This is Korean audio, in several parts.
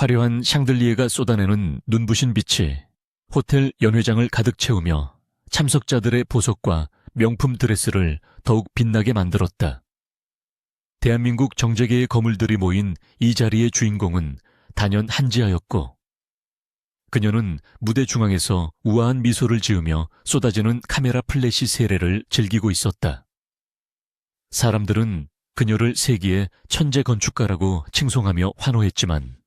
화려한 샹들리에가 쏟아내는 눈부신 빛이 호텔 연회장을 가득 채우며 참석자들의 보석과 명품 드레스를 더욱 빛나게 만들었다. 대한민국 정재계의 거물들이 모인 이 자리의 주인공은 단연 한지아였고, 그녀는 무대 중앙에서 우아한 미소를 지으며 쏟아지는 카메라 플래시 세례를 즐기고 있었다. 사람들은 그녀를 세기의 천재 건축가라고 칭송하며 환호했지만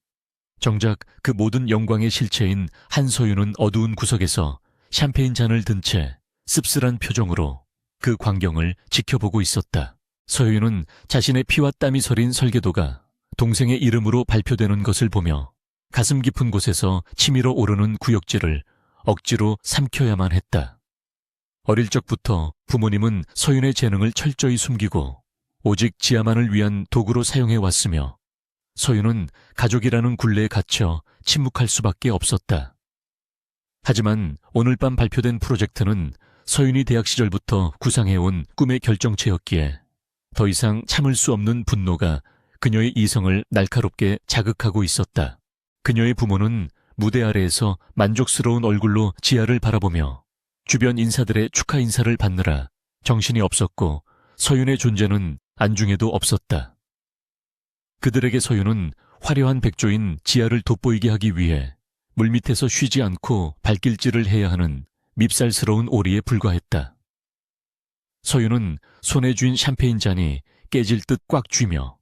정작 그 모든 영광의 실체인 한서윤은 어두운 구석에서 샴페인 잔을 든 채 씁쓸한 표정으로 그 광경을 지켜보고 있었다. 서윤은 자신의 피와 땀이 서린 설계도가 동생의 이름으로 발표되는 것을 보며 가슴 깊은 곳에서 치밀어 오르는 구역질을 억지로 삼켜야만 했다. 어릴 적부터 부모님은 서윤의 재능을 철저히 숨기고 오직 지아만을 위한 도구로 사용해왔으며 서윤은 가족이라는 굴레에 갇혀 침묵할 수밖에 없었다. 하지만 오늘 밤 발표된 프로젝트는 서윤이 대학 시절부터 구상해온 꿈의 결정체였기에 더 이상 참을 수 없는 분노가 그녀의 이성을 날카롭게 자극하고 있었다. 그녀의 부모는 무대 아래에서 만족스러운 얼굴로 지아를 바라보며 주변 인사들의 축하 인사를 받느라 정신이 없었고 서윤의 존재는 안중에도 없었다. 그들에게 서윤은 화려한 백조인 지아를 돋보이게 하기 위해 물밑에서 쉬지 않고 발길질을 해야 하는 밉살스러운 오리에 불과했다. 서윤은 손에 쥔 샴페인 잔이 깨질 듯 꽉 쥐며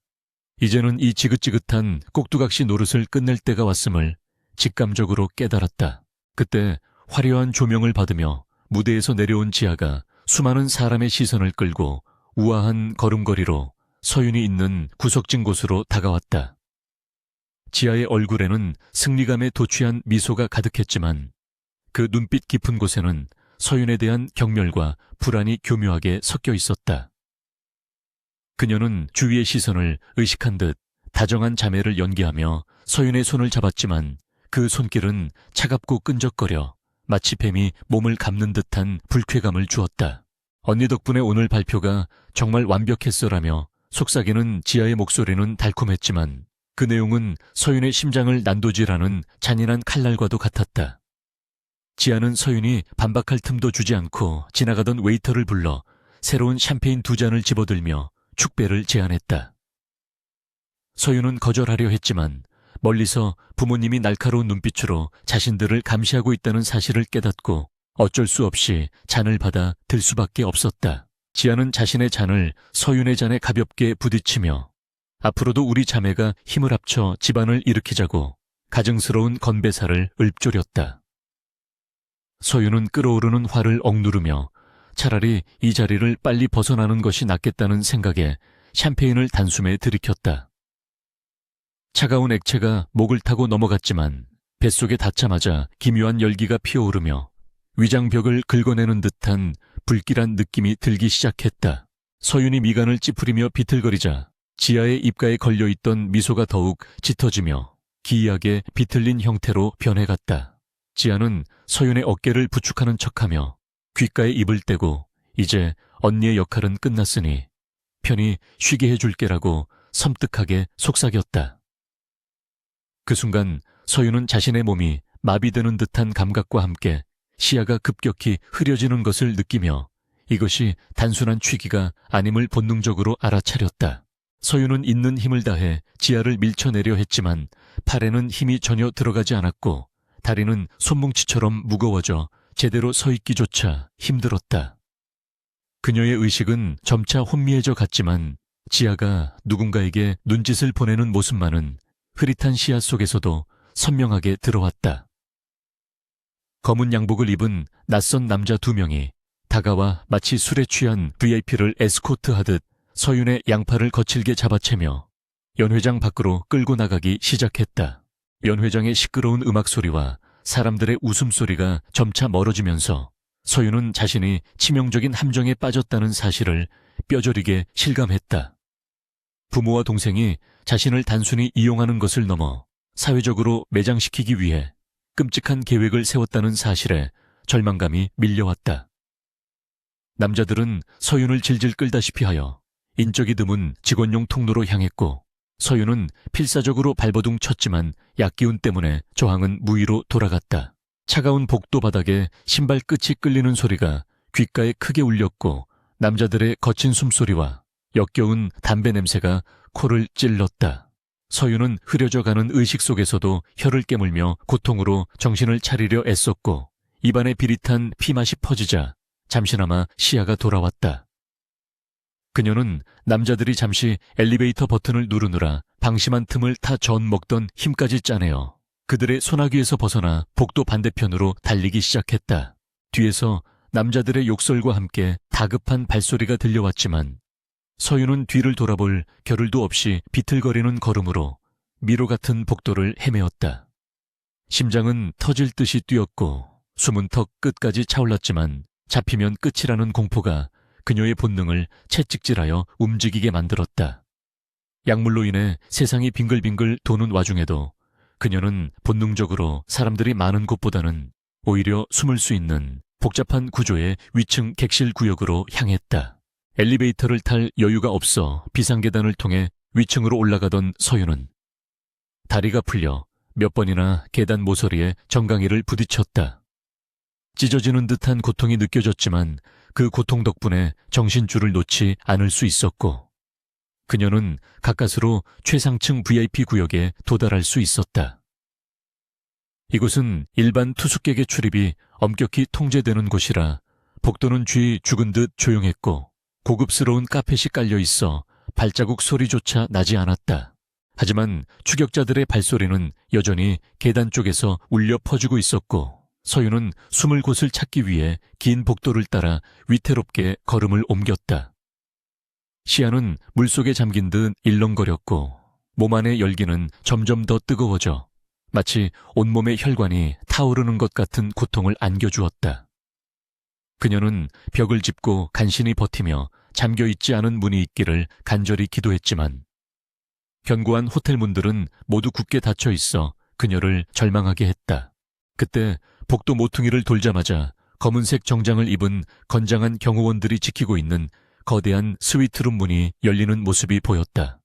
이제는 이 지긋지긋한 꼭두각시 노릇을 끝낼 때가 왔음을 직감적으로 깨달았다. 그때 화려한 조명을 받으며 무대에서 내려온 지아가 수많은 사람의 시선을 끌고 우아한 걸음걸이로 서윤이 있는 구석진 곳으로 다가왔다. 지아의 얼굴에는 승리감에 도취한 미소가 가득했지만 그 눈빛 깊은 곳에는 서윤에 대한 경멸과 불안이 교묘하게 섞여 있었다. 그녀는 주위의 시선을 의식한 듯 다정한 자매를 연기하며 서윤의 손을 잡았지만 그 손길은 차갑고 끈적거려 마치 뱀이 몸을 감는 듯한 불쾌감을 주었다. 언니 덕분에 오늘 발표가 정말 완벽했어라며 속삭이는 지아의 목소리는 달콤했지만 그 내용은 서윤의 심장을 난도질하는 잔인한 칼날과도 같았다. 지아는 서윤이 반박할 틈도 주지 않고 지나가던 웨이터를 불러 새로운 샴페인 2잔을 집어들며 축배를 제안했다. 서윤은 거절하려 했지만 멀리서 부모님이 날카로운 눈빛으로 자신들을 감시하고 있다는 사실을 깨닫고 어쩔 수 없이 잔을 받아 들 수밖에 없었다. 지아는 자신의 잔을 서윤의 잔에 가볍게 부딪히며 앞으로도 우리 자매가 힘을 합쳐 집안을 일으키자고 가증스러운 건배사를 읊조렸다. 서윤은 끓어오르는 화를 억누르며 차라리 이 자리를 빨리 벗어나는 것이 낫겠다는 생각에 샴페인을 단숨에 들이켰다. 차가운 액체가 목을 타고 넘어갔지만 뱃속에 닿자마자 기묘한 열기가 피어오르며 위장벽을 긁어내는 듯한 불길한 느낌이 들기 시작했다. 서윤이 미간을 찌푸리며 비틀거리자 지아의 입가에 걸려있던 미소가 더욱 짙어지며 기이하게 비틀린 형태로 변해갔다. 지아는 서윤의 어깨를 부축하는 척하며 귓가에 입을 떼고 이제 언니의 역할은 끝났으니 편히 쉬게 해줄게라고 섬뜩하게 속삭였다. 그 순간 서윤은 자신의 몸이 마비되는 듯한 감각과 함께 시야가 급격히 흐려지는 것을 느끼며 이것이 단순한 취기가 아님을 본능적으로 알아차렸다. 서윤은 있는 힘을 다해 지아를 밀쳐내려 했지만 팔에는 힘이 전혀 들어가지 않았고 다리는 손뭉치처럼 무거워져 제대로 서 있기조차 힘들었다. 그녀의 의식은 점차 혼미해져 갔지만 지아가 누군가에게 눈짓을 보내는 모습만은 흐릿한 시야 속에서도 선명하게 들어왔다. 검은 양복을 입은 낯선 남자 2명이 다가와 마치 술에 취한 VIP를 에스코트하듯 서윤의 양팔을 거칠게 잡아채며 연회장 밖으로 끌고 나가기 시작했다. 연회장의 시끄러운 음악 소리와 사람들의 웃음소리가 점차 멀어지면서 서윤은 자신이 치명적인 함정에 빠졌다는 사실을 뼈저리게 실감했다. 부모와 동생이 자신을 단순히 이용하는 것을 넘어 사회적으로 매장시키기 위해 끔찍한 계획을 세웠다는 사실에 절망감이 밀려왔다. 남자들은 서윤을 질질 끌다시피 하여 인적이 드문 직원용 통로로 향했고 서윤은 필사적으로 발버둥 쳤지만 약기운 때문에 저항은 무위로 돌아갔다. 차가운 복도 바닥에 신발 끝이 끌리는 소리가 귓가에 크게 울렸고 남자들의 거친 숨소리와 역겨운 담배 냄새가 코를 찔렀다. 서윤은 흐려져가는 의식 속에서도 혀를 깨물며 고통으로 정신을 차리려 애썼고 입안에 비릿한 피맛이 퍼지자 잠시나마 시야가 돌아왔다. 그녀는 남자들이 잠시 엘리베이터 버튼을 누르느라 방심한 틈을 타 전 먹던 힘까지 짜내어 그들의 소나기에서 벗어나 복도 반대편으로 달리기 시작했다. 뒤에서 남자들의 욕설과 함께 다급한 발소리가 들려왔지만 서윤은 뒤를 돌아볼 겨를도 없이 비틀거리는 걸음으로 미로 같은 복도를 헤매었다. 심장은 터질 듯이 뛰었고 숨은 턱 끝까지 차올랐지만 잡히면 끝이라는 공포가 그녀의 본능을 채찍질하여 움직이게 만들었다. 약물로 인해 세상이 빙글빙글 도는 와중에도 그녀는 본능적으로 사람들이 많은 곳보다는 오히려 숨을 수 있는 복잡한 구조의 위층 객실 구역으로 향했다. 엘리베이터를 탈 여유가 없어 비상계단을 통해 위층으로 올라가던 서윤은 다리가 풀려 몇 번이나 계단 모서리에 정강이를 부딪혔다. 찢어지는 듯한 고통이 느껴졌지만 그 고통 덕분에 정신줄을 놓지 않을 수 있었고 그녀는 가까스로 최상층 VIP 구역에 도달할 수 있었다. 이곳은 일반 투숙객의 출입이 엄격히 통제되는 곳이라 복도는 쥐 죽은 듯 조용했고 고급스러운 카펫이 깔려 있어 발자국 소리조차 나지 않았다. 하지만 추격자들의 발소리는 여전히 계단 쪽에서 울려 퍼지고 있었고 서윤은 숨을 곳을 찾기 위해 긴 복도를 따라 위태롭게 걸음을 옮겼다. 시야는 물속에 잠긴 듯 일렁거렸고 몸 안의 열기는 점점 더 뜨거워져 마치 온몸의 혈관이 타오르는 것 같은 고통을 안겨주었다. 그녀는 벽을 짚고 간신히 버티며 잠겨있지 않은 문이 있기를 간절히 기도했지만 견고한 호텔 문들은 모두 굳게 닫혀 있어 그녀를 절망하게 했다. 그때 복도 모퉁이를 돌자마자 검은색 정장을 입은 건장한 경호원들이 지키고 있는 거대한 스위트룸 문이 열리는 모습이 보였다.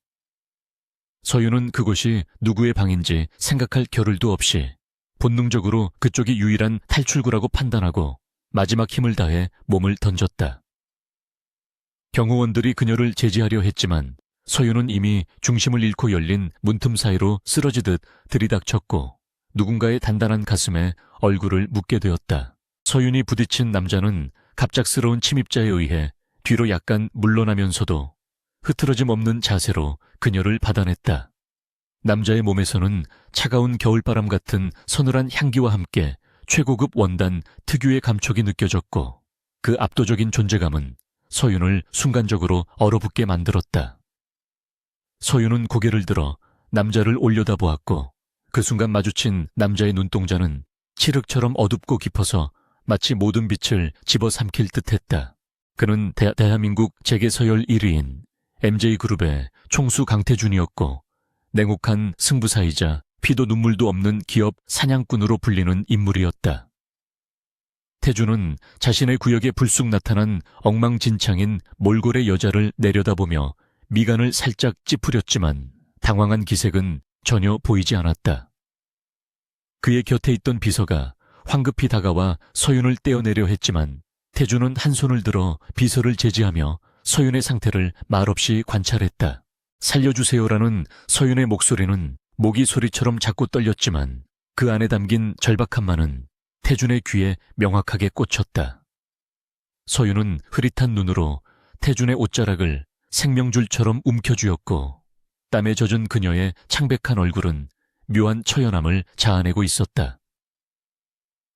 서윤은 그곳이 누구의 방인지 생각할 겨를도 없이 본능적으로 그쪽이 유일한 탈출구라고 판단하고 마지막 힘을 다해 몸을 던졌다. 경호원들이 그녀를 제지하려 했지만 서윤은 이미 중심을 잃고 열린 문틈 사이로 쓰러지듯 들이닥쳤고 누군가의 단단한 가슴에 얼굴을 묻게 되었다. 서윤이 부딪힌 남자는 갑작스러운 침입자에 의해 뒤로 약간 물러나면서도 흐트러짐 없는 자세로 그녀를 받아냈다. 남자의 몸에서는 차가운 겨울바람 같은 서늘한 향기와 함께 최고급 원단 특유의 감촉이 느껴졌고 그 압도적인 존재감은 서윤을 순간적으로 얼어붙게 만들었다. 서윤은 고개를 들어 남자를 올려다보았고 그 순간 마주친 남자의 눈동자는 칠흑처럼 어둡고 깊어서 마치 모든 빛을 집어삼킬 듯했다. 그는 대한민국 재계서열 1위인 MJ그룹의 총수 강태준이었고 냉혹한 승부사이자 피도 눈물도 없는 기업 사냥꾼으로 불리는 인물이었다. 태준은 자신의 구역에 불쑥 나타난 엉망진창인 몰골의 여자를 내려다보며 미간을 살짝 찌푸렸지만 당황한 기색은 전혀 보이지 않았다. 그의 곁에 있던 비서가 황급히 다가와 서윤을 떼어내려 했지만 태준은 한 손을 들어 비서를 제지하며 서윤의 상태를 말없이 관찰했다. 살려주세요라는 서윤의 목소리는 모기 소리처럼 자꾸 떨렸지만 그 안에 담긴 절박함만은 태준의 귀에 명확하게 꽂혔다. 서윤은 흐릿한 눈으로 태준의 옷자락을 생명줄처럼 움켜쥐었고 땀에 젖은 그녀의 창백한 얼굴은 묘한 처연함을 자아내고 있었다.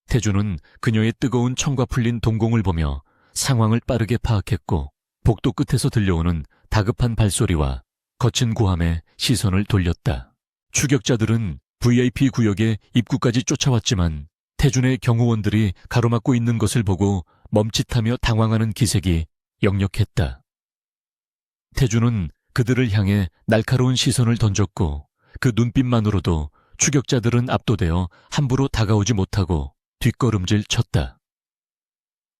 태준은 그녀의 뜨거운 청과 풀린 동공을 보며 상황을 빠르게 파악했고 복도 끝에서 들려오는 다급한 발소리와 거친 고함에 시선을 돌렸다. 추격자들은 VIP 구역의 입구까지 쫓아왔지만 태준의 경호원들이 가로막고 있는 것을 보고 멈칫하며 당황하는 기색이 역력했다. 태준은 그들을 향해 날카로운 시선을 던졌고 그 눈빛만으로도 추격자들은 압도되어 함부로 다가오지 못하고 뒷걸음질 쳤다.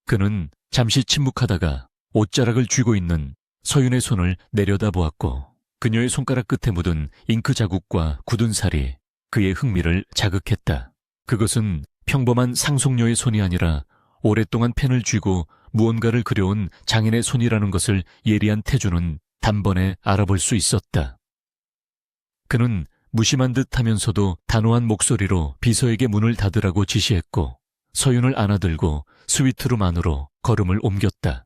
그는 잠시 침묵하다가 옷자락을 쥐고 있는 서윤의 손을 내려다보았고 그녀의 손가락 끝에 묻은 잉크 자국과 굳은 살이 그의 흥미를 자극했다. 그것은 평범한 상속녀의 손이 아니라 오랫동안 펜을 쥐고 무언가를 그려온 장인의 손이라는 것을 예리한 태주는 단번에 알아볼 수 있었다. 그는 무심한 듯 하면서도 단호한 목소리로 비서에게 문을 닫으라고 지시했고 서윤을 안아들고 스위트룸 안으로 걸음을 옮겼다.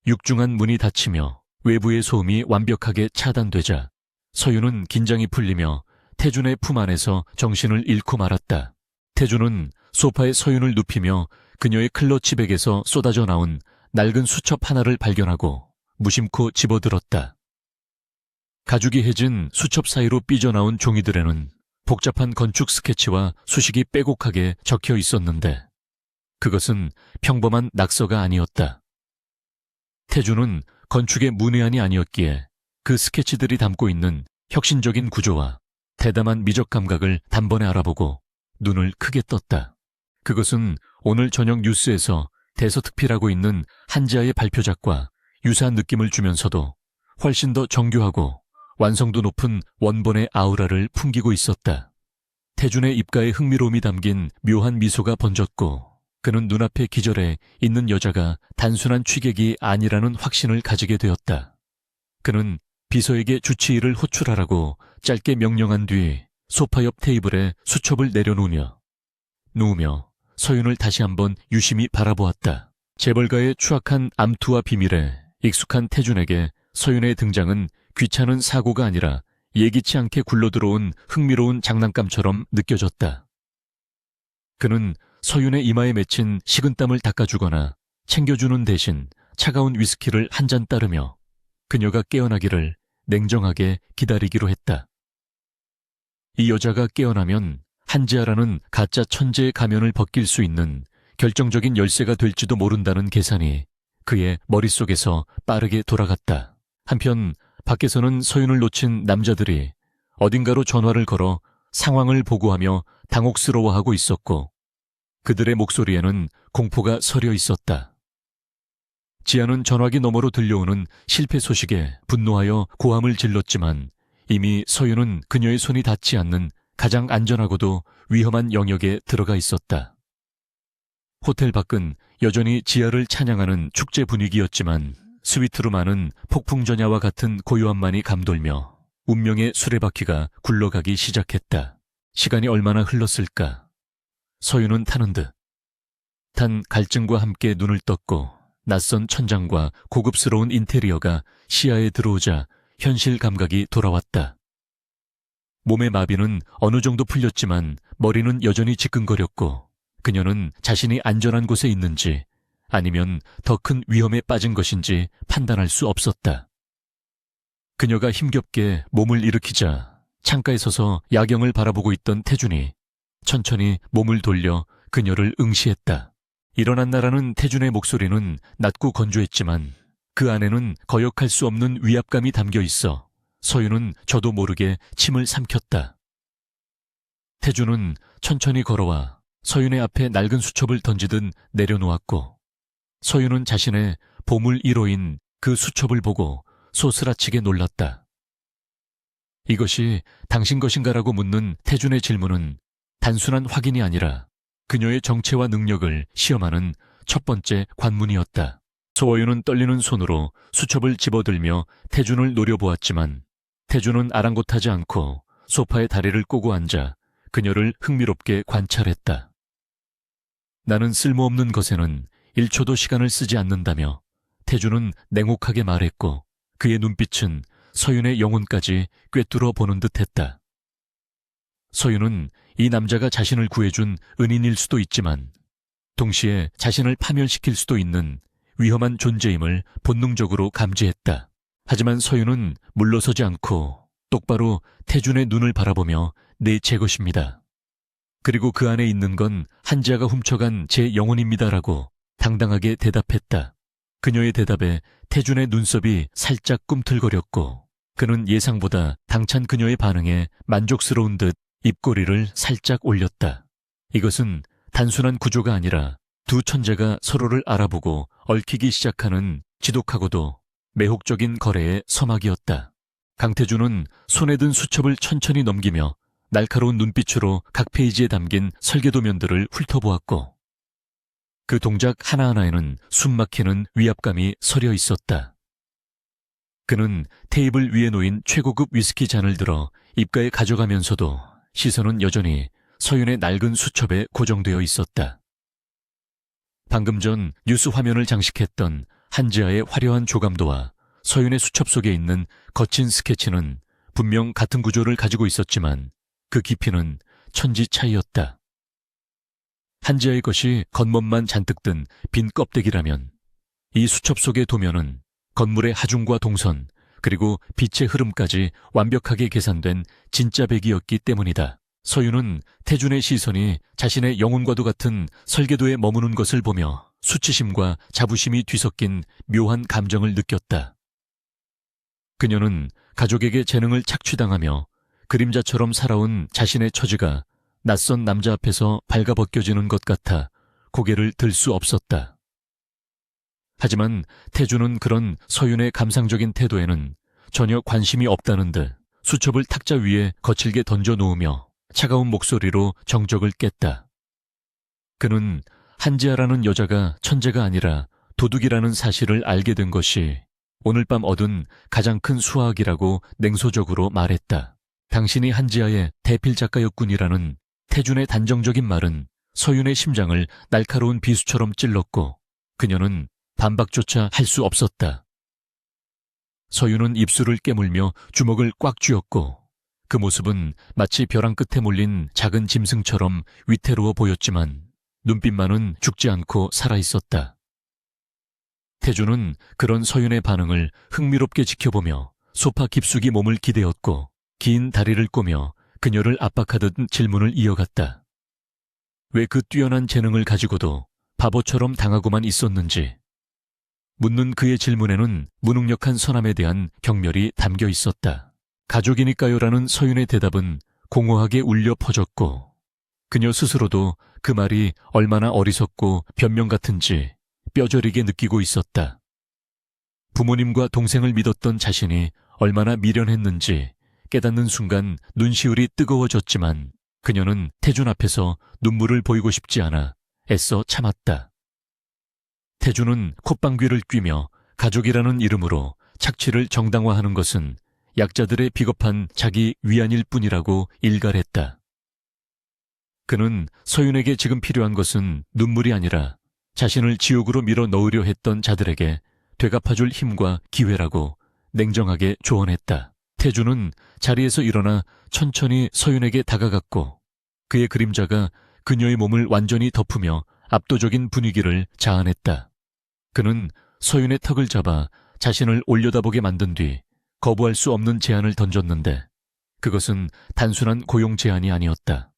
육중한 문이 닫히며 외부의 소음이 완벽하게 차단되자 서윤은 긴장이 풀리며 태준의 품 안에서 정신을 잃고 말았다. 태준은 소파에 서윤을 눕히며 그녀의 클러치백에서 쏟아져 나온 낡은 수첩 하나를 발견하고 무심코 집어들었다. 가죽이 해진 수첩 사이로 삐져나온 종이들에는 복잡한 건축 스케치와 수식이 빼곡하게 적혀 있었는데 그것은 평범한 낙서가 아니었다. 태주는 건축의 문외한이 아니었기에 그 스케치들이 담고 있는 혁신적인 구조와 대담한 미적 감각을 단번에 알아보고 눈을 크게 떴다. 그것은 오늘 저녁 뉴스에서 대서특필하고 있는 한지아의 발표작과 유사한 느낌을 주면서도 훨씬 더 정교하고 완성도 높은 원본의 아우라를 풍기고 있었다. 태준의 입가에 흥미로움이 담긴 묘한 미소가 번졌고 그는 눈앞에 기절해 있는 여자가 단순한 취객이 아니라는 확신을 가지게 되었다. 그는 비서에게 주치의를 호출하라고 짧게 명령한 뒤 소파 옆 테이블에 수첩을 내려놓으며 누우며 서윤을 다시 한번 유심히 바라보았다. 재벌가의 추악한 암투와 비밀에 익숙한 태준에게 서윤의 등장은 귀찮은 사고가 아니라 예기치 않게 굴러들어온 흥미로운 장난감처럼 느껴졌다. 그는 서윤의 이마에 맺힌 식은땀을 닦아주거나 챙겨주는 대신 차가운 위스키를 한 잔 따르며 그녀가 깨어나기를 냉정하게 기다리기로 했다. 이 여자가 깨어나면 한지아라는 가짜 천재의 가면을 벗길 수 있는 결정적인 열쇠가 될지도 모른다는 계산이 그의 머릿속에서 빠르게 돌아갔다. 한편 밖에서는 서윤을 놓친 남자들이 어딘가로 전화를 걸어 상황을 보고하며 당혹스러워하고 있었고 그들의 목소리에는 공포가 서려 있었다. 지아는 전화기 너머로 들려오는 실패 소식에 분노하여 고함을 질렀지만 이미 서윤은 그녀의 손이 닿지 않는 가장 안전하고도 위험한 영역에 들어가 있었다. 호텔 밖은 여전히 지아를 찬양하는 축제 분위기였지만 스위트룸 안은 폭풍전야와 같은 고요함만이 감돌며 운명의 수레바퀴가 굴러가기 시작했다. 시간이 얼마나 흘렀을까? 서윤은 타는 듯. 단 갈증과 함께 눈을 떴고 낯선 천장과 고급스러운 인테리어가 시야에 들어오자 현실 감각이 돌아왔다. 몸의 마비는 어느 정도 풀렸지만 머리는 여전히 지끈거렸고 그녀는 자신이 안전한 곳에 있는지 아니면 더 큰 위험에 빠진 것인지 판단할 수 없었다. 그녀가 힘겹게 몸을 일으키자 창가에 서서 야경을 바라보고 있던 태준이 천천히 몸을 돌려 그녀를 응시했다. 일어났나라는 태준의 목소리는 낮고 건조했지만 그 안에는 거역할 수 없는 위압감이 담겨 있어 서윤은 저도 모르게 침을 삼켰다. 태준은 천천히 걸어와 서윤의 앞에 낡은 수첩을 던지듯 내려놓았고 서윤은 자신의 보물 1호인 그 수첩을 보고 소스라치게 놀랐다. 이것이 당신 것인가라고 묻는 태준의 질문은 단순한 확인이 아니라 그녀의 정체와 능력을 시험하는 첫 번째 관문이었다. 서윤은 떨리는 손으로 수첩을 집어들며 태준을 노려보았지만 태준은 아랑곳하지 않고 소파에 다리를 꼬고 앉아 그녀를 흥미롭게 관찰했다. 나는 쓸모없는 것에는 1초도 시간을 쓰지 않는다며 태준은 냉혹하게 말했고 그의 눈빛은 서윤의 영혼까지 꿰뚫어 보는 듯했다. 서윤은 이 남자가 자신을 구해준 은인일 수도 있지만 동시에 자신을 파멸시킬 수도 있는 위험한 존재임을 본능적으로 감지했다. 하지만 서윤은 물러서지 않고 똑바로 태준의 눈을 바라보며 내 제 것입니다. 그리고 그 안에 있는 건 한지아가 훔쳐간 제 영혼입니다라고 당당하게 대답했다. 그녀의 대답에 태준의 눈썹이 살짝 꿈틀거렸고 그는 예상보다 당찬 그녀의 반응에 만족스러운 듯 입꼬리를 살짝 올렸다. 이것은 단순한 구조가 아니라 두 천재가 서로를 알아보고 얽히기 시작하는 지독하고도 매혹적인 거래의 서막이었다. 강태주는 손에 든 수첩을 천천히 넘기며 날카로운 눈빛으로 각 페이지에 담긴 설계도면들을 훑어보았고, 그 동작 하나하나에는 숨막히는 위압감이 서려 있었다. 그는 테이블 위에 놓인 최고급 위스키 잔을 들어 입가에 가져가면서도 시선은 여전히 서윤의 낡은 수첩에 고정되어 있었다. 방금 전 뉴스 화면을 장식했던 한지아의 화려한 조감도와 서윤의 수첩 속에 있는 거친 스케치는 분명 같은 구조를 가지고 있었지만 그 깊이는 천지 차이였다. 한지아의 것이 겉멋만 잔뜩 든 빈 껍데기라면 이 수첩 속의 도면은 건물의 하중과 동선, 그리고 빛의 흐름까지 완벽하게 계산된 진짜 백이었기 때문이다. 서윤은 태준의 시선이 자신의 영혼과도 같은 설계도에 머무는 것을 보며 수치심과 자부심이 뒤섞인 묘한 감정을 느꼈다. 그녀는 가족에게 재능을 착취당하며 그림자처럼 살아온 자신의 처지가 낯선 남자 앞에서 발가벗겨지는 것 같아 고개를 들 수 없었다. 하지만 태준은 그런 서윤의 감상적인 태도에는 전혀 관심이 없다는 듯 수첩을 탁자 위에 거칠게 던져 놓으며 차가운 목소리로 정적을 깼다. 그는 한지아라는 여자가 천재가 아니라 도둑이라는 사실을 알게 된 것이 오늘 밤 얻은 가장 큰 수확이라고 냉소적으로 말했다. 당신이 한지아의 대필 작가였군이라는 태준의 단정적인 말은 서윤의 심장을 날카로운 비수처럼 찔렀고 그녀는 반박조차 할 수 없었다. 서윤은 입술을 깨물며 주먹을 꽉 쥐었고 그 모습은 마치 벼랑 끝에 몰린 작은 짐승처럼 위태로워 보였지만 눈빛만은 죽지 않고 살아있었다. 태준은 그런 서윤의 반응을 흥미롭게 지켜보며 소파 깊숙이 몸을 기대었고 긴 다리를 꼬며 그녀를 압박하듯 질문을 이어갔다. 왜 그 뛰어난 재능을 가지고도 바보처럼 당하고만 있었는지. 묻는 그의 질문에는 무능력한 선함에 대한 경멸이 담겨 있었다. 가족이니까요라는 서윤의 대답은 공허하게 울려 퍼졌고 그녀 스스로도 그 말이 얼마나 어리석고 변명 같은지 뼈저리게 느끼고 있었다. 부모님과 동생을 믿었던 자신이 얼마나 미련했는지 깨닫는 순간 눈시울이 뜨거워졌지만 그녀는 태준 앞에서 눈물을 보이고 싶지 않아 애써 참았다. 태준은 콧방귀를 뀌며 가족이라는 이름으로 착취를 정당화하는 것은 약자들의 비겁한 자기 위안일 뿐이라고 일갈했다. 그는 서윤에게 지금 필요한 것은 눈물이 아니라 자신을 지옥으로 밀어 넣으려 했던 자들에게 되갚아줄 힘과 기회라고 냉정하게 조언했다. 태준은 자리에서 일어나 천천히 서윤에게 다가갔고 그의 그림자가 그녀의 몸을 완전히 덮으며 압도적인 분위기를 자아냈다. 그는 서윤의 턱을 잡아 자신을 올려다보게 만든 뒤 거부할 수 없는 제안을 던졌는데 그것은 단순한 고용 제안이 아니었다.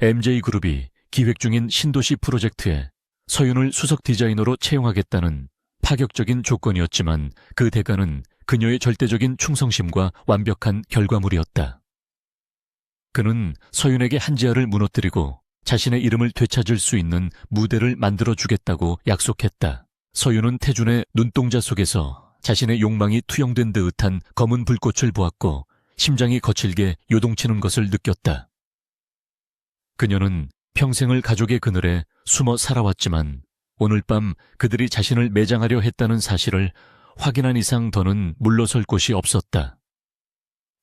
MJ그룹이 기획 중인 신도시 프로젝트에 서윤을 수석 디자이너로 채용하겠다는 파격적인 조건이었지만 그 대가는 그녀의 절대적인 충성심과 완벽한 결과물이었다. 그는 서윤에게 한지아를 무너뜨리고 자신의 이름을 되찾을 수 있는 무대를 만들어주겠다고 약속했다. 서윤은 태준의 눈동자 속에서 자신의 욕망이 투영된 듯한 검은 불꽃을 보았고 심장이 거칠게 요동치는 것을 느꼈다. 그녀는 평생을 가족의 그늘에 숨어 살아왔지만 오늘 밤 그들이 자신을 매장하려 했다는 사실을 확인한 이상 더는 물러설 곳이 없었다.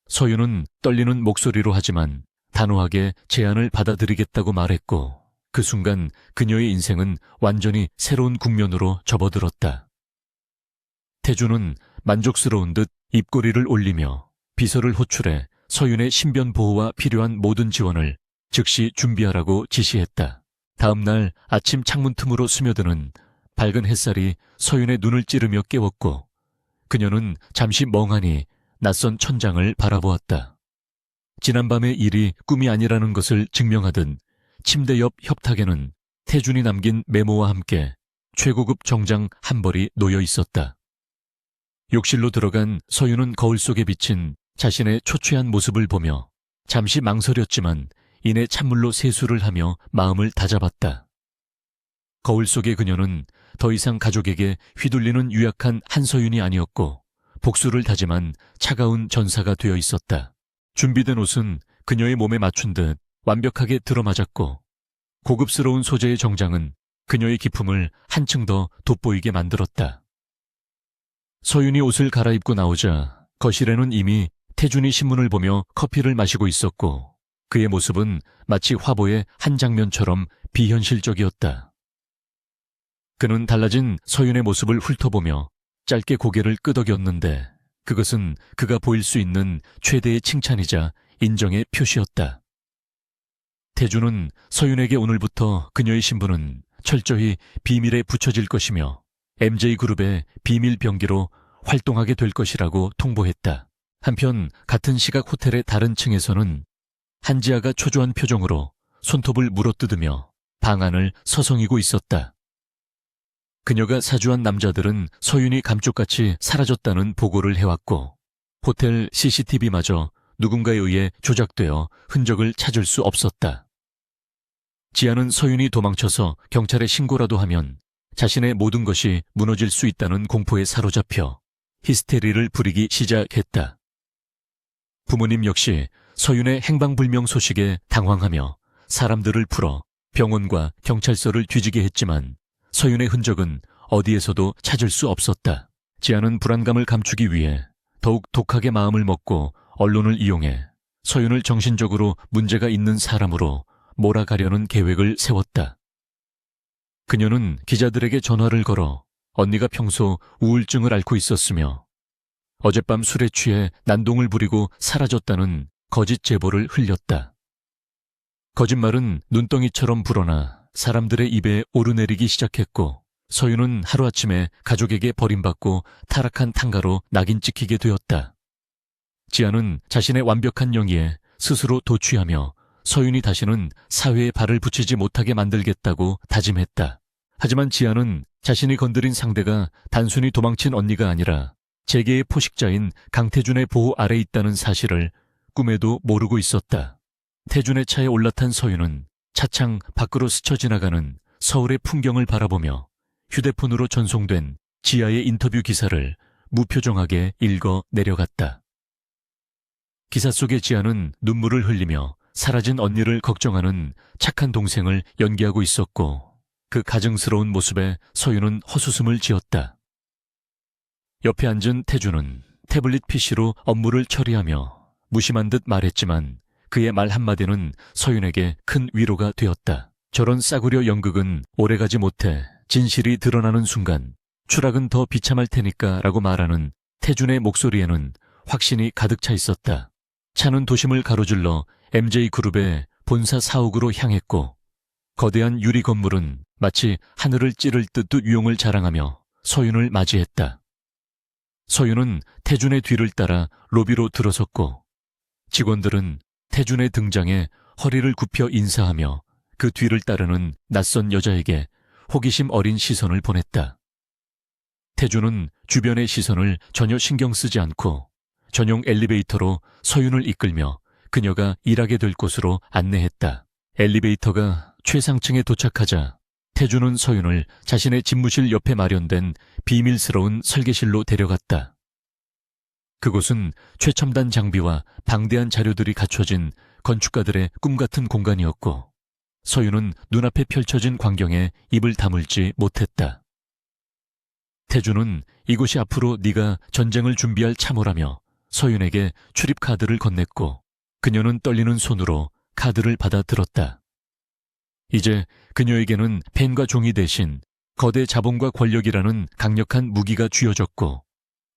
서윤은 떨리는 목소리로 하지만 단호하게 제안을 받아들이겠다고 말했고 그 순간 그녀의 인생은 완전히 새로운 국면으로 접어들었다. 태준은 만족스러운 듯 입꼬리를 올리며 비서를 호출해 서윤의 신변 보호와 필요한 모든 지원을 즉시 준비하라고 지시했다. 다음 날 아침 창문 틈으로 스며드는 밝은 햇살이 서윤의 눈을 찌르며 깨웠고 그녀는 잠시 멍하니 낯선 천장을 바라보았다. 지난밤의 일이 꿈이 아니라는 것을 증명하듯 침대 옆 협탁에는 태준이 남긴 메모와 함께 최고급 정장 한 벌이 놓여 있었다. 욕실로 들어간 서윤은 거울 속에 비친 자신의 초췌한 모습을 보며 잠시 망설였지만 이내 찬물로 세수를 하며 마음을 다잡았다. 거울 속의 그녀는 더 이상 가족에게 휘둘리는 유약한 한서윤이 아니었고 복수를 다짐한 차가운 전사가 되어 있었다. 준비된 옷은 그녀의 몸에 맞춘 듯 완벽하게 들어맞았고 고급스러운 소재의 정장은 그녀의 기품을 한층 더 돋보이게 만들었다. 서윤이 옷을 갈아입고 나오자 거실에는 이미 태준이 신문을 보며 커피를 마시고 있었고 그의 모습은 마치 화보의 한 장면처럼 비현실적이었다. 그는 달라진 서윤의 모습을 훑어보며 짧게 고개를 끄덕였는데 그것은 그가 보일 수 있는 최대의 칭찬이자 인정의 표시였다. 태준은 서윤에게 오늘부터 그녀의 신분은 철저히 비밀에 붙여질 것이며 MJ그룹의 비밀 병기로 활동하게 될 것이라고 통보했다. 한편 같은 시각 호텔의 다른 층에서는 한지아가 초조한 표정으로 손톱을 물어뜯으며 방안을 서성이고 있었다. 그녀가 사주한 남자들은 서윤이 감쪽같이 사라졌다는 보고를 해왔고 호텔 CCTV마저 누군가에 의해 조작되어 흔적을 찾을 수 없었다. 지아는 서윤이 도망쳐서 경찰에 신고라도 하면 자신의 모든 것이 무너질 수 있다는 공포에 사로잡혀 히스테리를 부리기 시작했다. 부모님 역시 서윤의 행방불명 소식에 당황하며 사람들을 풀어 병원과 경찰서를 뒤지게 했지만 서윤의 흔적은 어디에서도 찾을 수 없었다. 지아는 불안감을 감추기 위해 더욱 독하게 마음을 먹고 언론을 이용해 서윤을 정신적으로 문제가 있는 사람으로 몰아가려는 계획을 세웠다. 그녀는 기자들에게 전화를 걸어 언니가 평소 우울증을 앓고 있었으며 어젯밤 술에 취해 난동을 부리고 사라졌다는 거짓 제보를 흘렸다. 거짓말은 눈덩이처럼 불어나 사람들의 입에 오르내리기 시작했고 서윤은 하루아침에 가족에게 버림받고 타락한 탕가로 낙인 찍히게 되었다. 지아는 자신의 완벽한 영위에 스스로 도취하며 서윤이 다시는 사회에 발을 붙이지 못하게 만들겠다고 다짐했다. 하지만 지아는 자신이 건드린 상대가 단순히 도망친 언니가 아니라 재계의 포식자인 강태준의 보호 아래 있다는 사실을 꿈에도 모르고 있었다. 태준의 차에 올라탄 서윤은 차창 밖으로 스쳐 지나가는 서울의 풍경을 바라보며 휴대폰으로 전송된 지아의 인터뷰 기사를 무표정하게 읽어 내려갔다. 기사 속의 지아는 눈물을 흘리며 사라진 언니를 걱정하는 착한 동생을 연기하고 있었고 그 가증스러운 모습에 서윤은 헛웃음을 지었다. 옆에 앉은 태준은 태블릿 PC로 업무를 처리하며 무심한 듯 말했지만 그의 말 한마디는 서윤에게 큰 위로가 되었다. 저런 싸구려 연극은 오래가지 못해 진실이 드러나는 순간 추락은 더 비참할 테니까 라고 말하는 태준의 목소리에는 확신이 가득 차 있었다. 차는 도심을 가로질러 MJ그룹의 본사 사옥으로 향했고 거대한 유리 건물은 마치 하늘을 찌를 듯 위용을 자랑하며 서윤을 맞이했다. 서윤은 태준의 뒤를 따라 로비로 들어섰고 직원들은 태준의 등장에 허리를 굽혀 인사하며 그 뒤를 따르는 낯선 여자에게 호기심 어린 시선을 보냈다. 태준은 주변의 시선을 전혀 신경 쓰지 않고 전용 엘리베이터로 서윤을 이끌며 그녀가 일하게 될 곳으로 안내했다. 엘리베이터가 최상층에 도착하자 태준은 서윤을 자신의 집무실 옆에 마련된 비밀스러운 설계실로 데려갔다. 그곳은 최첨단 장비와 방대한 자료들이 갖춰진 건축가들의 꿈같은 공간이었고 서윤은 눈앞에 펼쳐진 광경에 입을 다물지 못했다. 태준은 이곳이 앞으로 네가 전쟁을 준비할 참호라며 서윤에게 출입카드를 건넸고 그녀는 떨리는 손으로 카드를 받아 들었다. 이제 그녀에게는 펜과 종이 대신 거대 자본과 권력이라는 강력한 무기가 쥐어졌고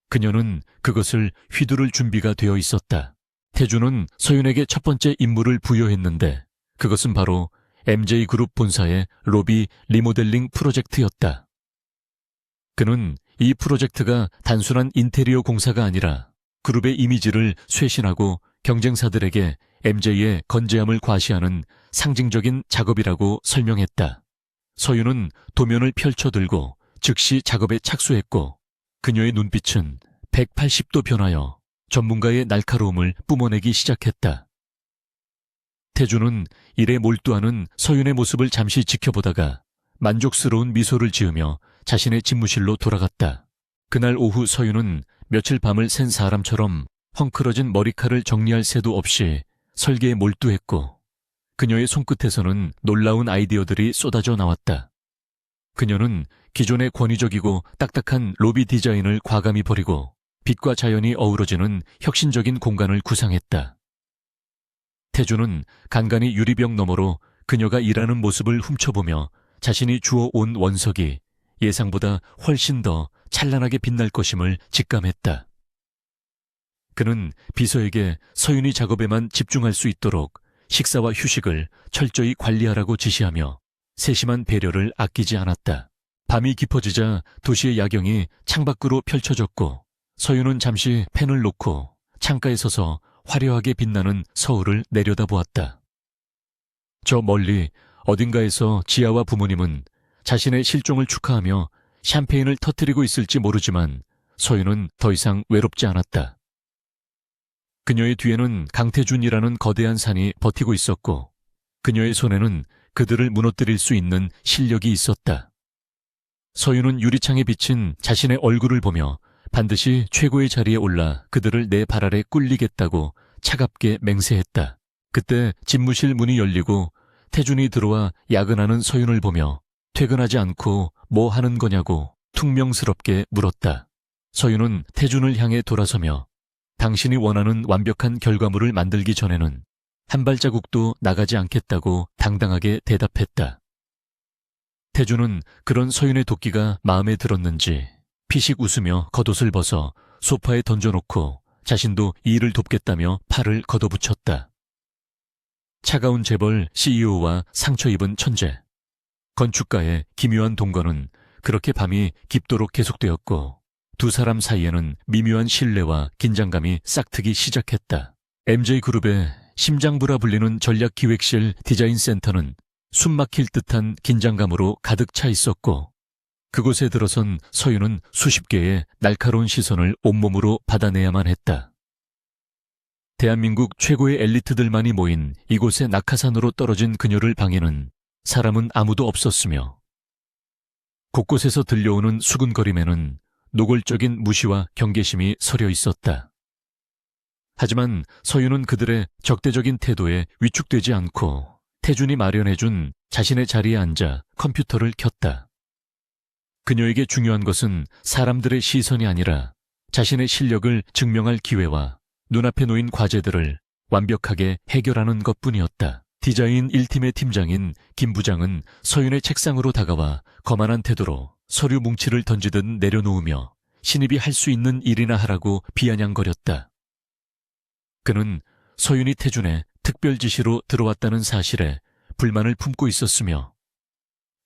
그녀는 그것을 휘두를 준비가 되어 있었다. 태준은 서윤에게 첫 번째 임무를 부여했는데 그것은 바로 MJ그룹 본사의 로비 리모델링 프로젝트였다. 그는 이 프로젝트가 단순한 인테리어 공사가 아니라 그룹의 이미지를 쇄신하고 경쟁사들에게 MJ의 건재함을 과시하는 상징적인 작업이라고 설명했다. 서윤은 도면을 펼쳐들고 즉시 작업에 착수했고 그녀의 눈빛은 180도 변하여 전문가의 날카로움을 뿜어내기 시작했다. 태준은 일에 몰두하는 서윤의 모습을 잠시 지켜보다가 만족스러운 미소를 지으며 자신의 집무실로 돌아갔다. 그날 오후 서윤은 며칠 밤을 샌 사람처럼 헝클어진 머리칼을 정리할 새도 없이 설계에 몰두했고 그녀의 손끝에서는 놀라운 아이디어들이 쏟아져 나왔다. 그녀는 기존의 권위적이고 딱딱한 로비 디자인을 과감히 버리고 빛과 자연이 어우러지는 혁신적인 공간을 구상했다. 태주는 간간히 유리병 너머로 그녀가 일하는 모습을 훔쳐보며 자신이 주워온 원석이 예상보다 훨씬 더 찬란하게 빛날 것임을 직감했다. 그는 비서에게 서윤이 작업에만 집중할 수 있도록 식사와 휴식을 철저히 관리하라고 지시하며 세심한 배려를 아끼지 않았다. 밤이 깊어지자 도시의 야경이 창밖으로 펼쳐졌고 서윤은 잠시 펜을 놓고 창가에 서서 화려하게 빛나는 서울을 내려다보았다. 저 멀리 어딘가에서 지아와 부모님은 자신의 실종을 축하하며 샴페인을 터뜨리고 있을지 모르지만 서윤은 더 이상 외롭지 않았다. 그녀의 뒤에는 강태준이라는 거대한 산이 버티고 있었고 그녀의 손에는 그들을 무너뜨릴 수 있는 실력이 있었다. 서윤은 유리창에 비친 자신의 얼굴을 보며 반드시 최고의 자리에 올라 그들을 내 발 아래 꿀리겠다고 차갑게 맹세했다. 그때 집무실 문이 열리고 태준이 들어와 야근하는 서윤을 보며 퇴근하지 않고 뭐 하는 거냐고 퉁명스럽게 물었다. 서윤은 태준을 향해 돌아서며 당신이 원하는 완벽한 결과물을 만들기 전에는 한 발자국도 나가지 않겠다고 당당하게 대답했다. 태준은 그런 서윤의 도끼가 마음에 들었는지 피식 웃으며 겉옷을 벗어 소파에 던져놓고 자신도 일을 돕겠다며 팔을 걷어붙였다. 차가운 재벌 CEO와 상처 입은 천재. 건축가의 기묘한 동거는 그렇게 밤이 깊도록 계속되었고 두 사람 사이에는 미묘한 신뢰와 긴장감이 싹트기 시작했다. MJ그룹의 심장부라 불리는 전략기획실 디자인센터는 숨막힐 듯한 긴장감으로 가득 차 있었고 그곳에 들어선 서윤은 수십 개의 날카로운 시선을 온몸으로 받아내야만 했다. 대한민국 최고의 엘리트들만이 모인 이곳의 낙하산으로 떨어진 그녀를 방해는 사람은 아무도 없었으며 곳곳에서 들려오는 수군거림에는 노골적인 무시와 경계심이 서려 있었다. 하지만 서윤은 그들의 적대적인 태도에 위축되지 않고 태준이 마련해준 자신의 자리에 앉아 컴퓨터를 켰다. 그녀에게 중요한 것은 사람들의 시선이 아니라 자신의 실력을 증명할 기회와 눈앞에 놓인 과제들을 완벽하게 해결하는 것뿐이었다. 디자인 1팀의 팀장인 김 부장은 서윤의 책상으로 다가와 거만한 태도로 서류 뭉치를 던지듯 내려놓으며 신입이 할 수 있는 일이나 하라고 비아냥거렸다. 그는 서윤이 태준의 특별 지시로 들어왔다는 사실에 불만을 품고 있었으며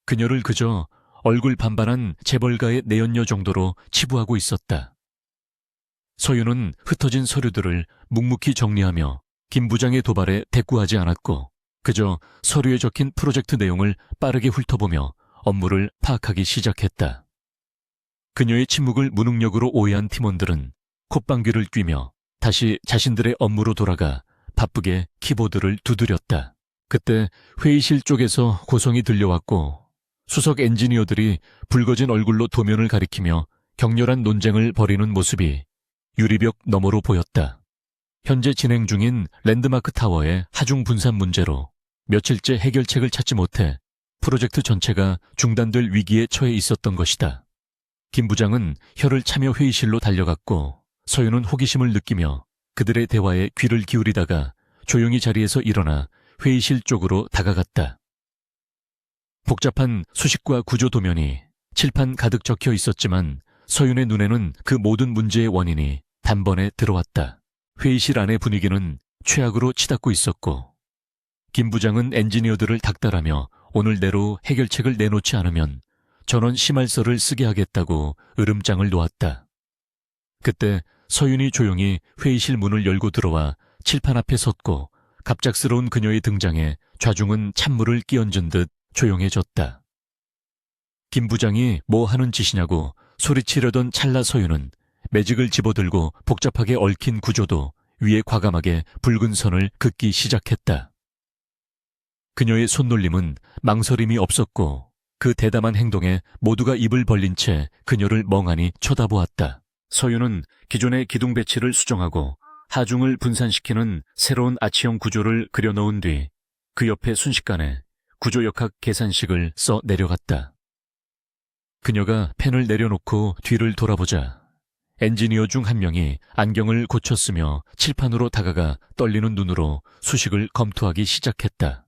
그녀를 그저 얼굴 반반한 재벌가의 내연녀 정도로 치부하고 있었다. 서윤은 흩어진 서류들을 묵묵히 정리하며 김 부장의 도발에 대꾸하지 않았고 그저 서류에 적힌 프로젝트 내용을 빠르게 훑어보며 업무를 파악하기 시작했다. 그녀의 침묵을 무능력으로 오해한 팀원들은 콧방귀를 뀌며 다시 자신들의 업무로 돌아가 바쁘게 키보드를 두드렸다. 그때 회의실 쪽에서 고성이 들려왔고 수석 엔지니어들이 붉어진 얼굴로 도면을 가리키며 격렬한 논쟁을 벌이는 모습이 유리벽 너머로 보였다. 현재 진행 중인 랜드마크 타워의 하중 분산 문제로 며칠째 해결책을 찾지 못해 프로젝트 전체가 중단될 위기에 처해 있었던 것이다. 김 부장은 혀를 차며 회의실로 달려갔고 서윤은 호기심을 느끼며 그들의 대화에 귀를 기울이다가 조용히 자리에서 일어나 회의실 쪽으로 다가갔다. 복잡한 수식과 구조 도면이 칠판 가득 적혀 있었지만 서윤의 눈에는 그 모든 문제의 원인이 단번에 들어왔다. 회의실 안의 분위기는 최악으로 치닫고 있었고 김 부장은 엔지니어들을 닥달하며 오늘 내로 해결책을 내놓지 않으면 전원 심할서를 쓰게 하겠다고 으름장을 놓았다. 그때 서윤이 조용히 회의실 문을 열고 들어와 칠판 앞에 섰고 갑작스러운 그녀의 등장에 좌중은 찬물을 끼얹은 듯 조용해졌다. 김 부장이 뭐 하는 짓이냐고 소리치려던 찰나 서윤은 매직을 집어들고 복잡하게 얽힌 구조도 위에 과감하게 붉은 선을 긋기 시작했다. 그녀의 손놀림은 망설임이 없었고 그 대담한 행동에 모두가 입을 벌린 채 그녀를 멍하니 쳐다보았다. 서윤은 기존의 기둥 배치를 수정하고 하중을 분산시키는 새로운 아치형 구조를 그려놓은 뒤 그 옆에 순식간에 구조역학 계산식을 써 내려갔다. 그녀가 펜을 내려놓고 뒤를 돌아보자 엔지니어 중 한 명이 안경을 고쳤으며 칠판으로 다가가 떨리는 눈으로 수식을 검토하기 시작했다.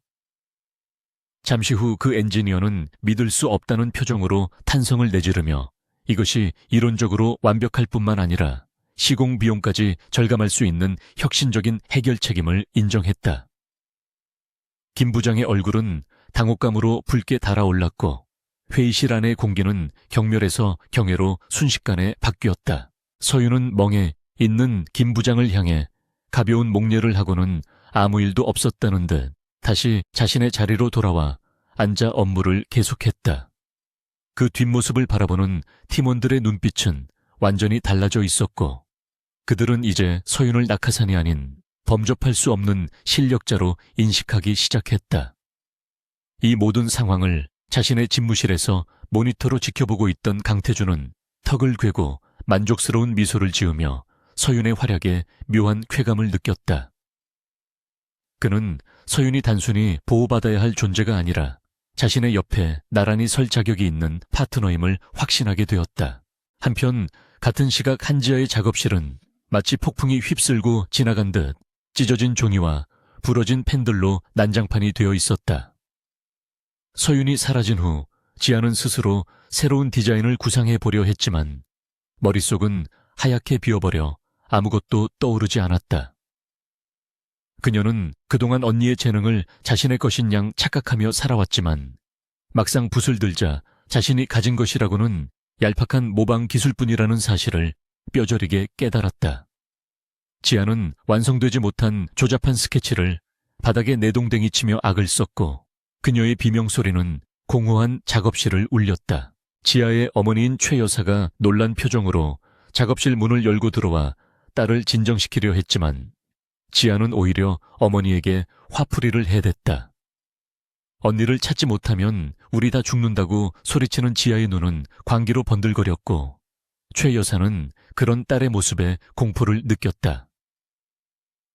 잠시 후 그 엔지니어는 믿을 수 없다는 표정으로 탄성을 내지르며 이것이 이론적으로 완벽할 뿐만 아니라 시공 비용까지 절감할 수 있는 혁신적인 해결 책임을 인정했다. 김 부장의 얼굴은 당혹감으로 붉게 달아올랐고 회의실 안의 공기는 경멸에서 경애로 순식간에 바뀌었다. 서윤은 멍에 있는 김 부장을 향해 가벼운 목례를 하고는 아무 일도 없었다는 듯 다시 자신의 자리로 돌아와 앉아 업무를 계속했다. 그 뒷모습을 바라보는 팀원들의 눈빛은 완전히 달라져 있었고 그들은 이제 서윤을 낙하산이 아닌 범접할 수 없는 실력자로 인식하기 시작했다. 이 모든 상황을 자신의 집무실에서 모니터로 지켜보고 있던 강태준은 턱을 괴고 만족스러운 미소를 지으며 서윤의 활약에 묘한 쾌감을 느꼈다. 그는 서윤이 단순히 보호받아야 할 존재가 아니라 자신의 옆에 나란히 설 자격이 있는 파트너임을 확신하게 되었다. 한편 같은 시각 한지아의 작업실은 마치 폭풍이 휩쓸고 지나간 듯 찢어진 종이와 부러진 펜들로 난장판이 되어 있었다. 서윤이 사라진 후 지아는 스스로 새로운 디자인을 구상해 보려 했지만 머릿속은 하얗게 비어버려 아무것도 떠오르지 않았다. 그녀는 그동안 언니의 재능을 자신의 것인 양 착각하며 살아왔지만 막상 붓을 들자 자신이 가진 것이라고는 얄팍한 모방 기술뿐이라는 사실을 뼈저리게 깨달았다. 지아는 완성되지 못한 조잡한 스케치를 바닥에 내동댕이 치며 악을 썼고 그녀의 비명소리는 공허한 작업실을 울렸다. 지아의 어머니인 최 여사가 놀란 표정으로 작업실 문을 열고 들어와 딸을 진정시키려 했지만 지아는 오히려 어머니에게 화풀이를 해댔다. 언니를 찾지 못하면 우리 다 죽는다고 소리치는 지아의 눈은 광기로 번들거렸고 최 여사는 그런 딸의 모습에 공포를 느꼈다.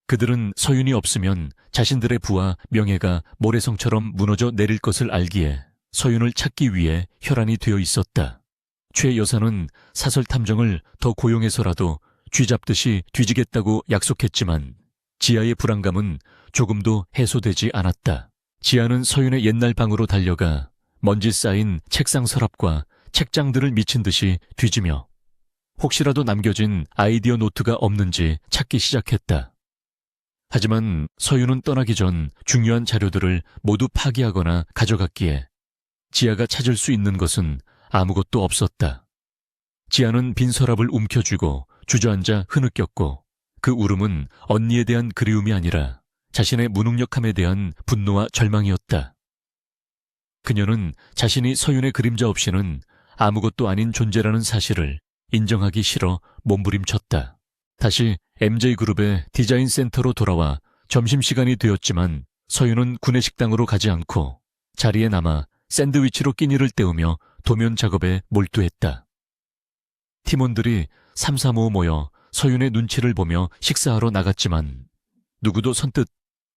그들은 서윤이 없으면 자신들의 부와 명예가 모래성처럼 무너져 내릴 것을 알기에 서윤을 찾기 위해 혈안이 되어 있었다. 최 여사는 사설 탐정을 더 고용해서라도 쥐잡듯이 뒤지겠다고 약속했지만 지아의 불안감은 조금도 해소되지 않았다. 지아는 서윤의 옛날 방으로 달려가 먼지 쌓인 책상 서랍과 책장들을 미친 듯이 뒤지며 혹시라도 남겨진 아이디어 노트가 없는지 찾기 시작했다. 하지만 서윤은 떠나기 전 중요한 자료들을 모두 파기하거나 가져갔기에 지아가 찾을 수 있는 것은 아무것도 없었다. 지아는 빈 서랍을 움켜쥐고 주저앉아 흐느꼈고 그 울음은 언니에 대한 그리움이 아니라 자신의 무능력함에 대한 분노와 절망이었다. 그녀는 자신이 서윤의 그림자 없이는 아무것도 아닌 존재라는 사실을 인정하기 싫어 몸부림쳤다. 다시 MJ그룹의 디자인 센터로 돌아와 점심시간이 되었지만 서윤은 구내식당으로 가지 않고 자리에 남아 샌드위치로 끼니를 때우며 도면 작업에 몰두했다. 팀원들이 삼삼오오 모여 서윤의 눈치를 보며 식사하러 나갔지만 누구도 선뜻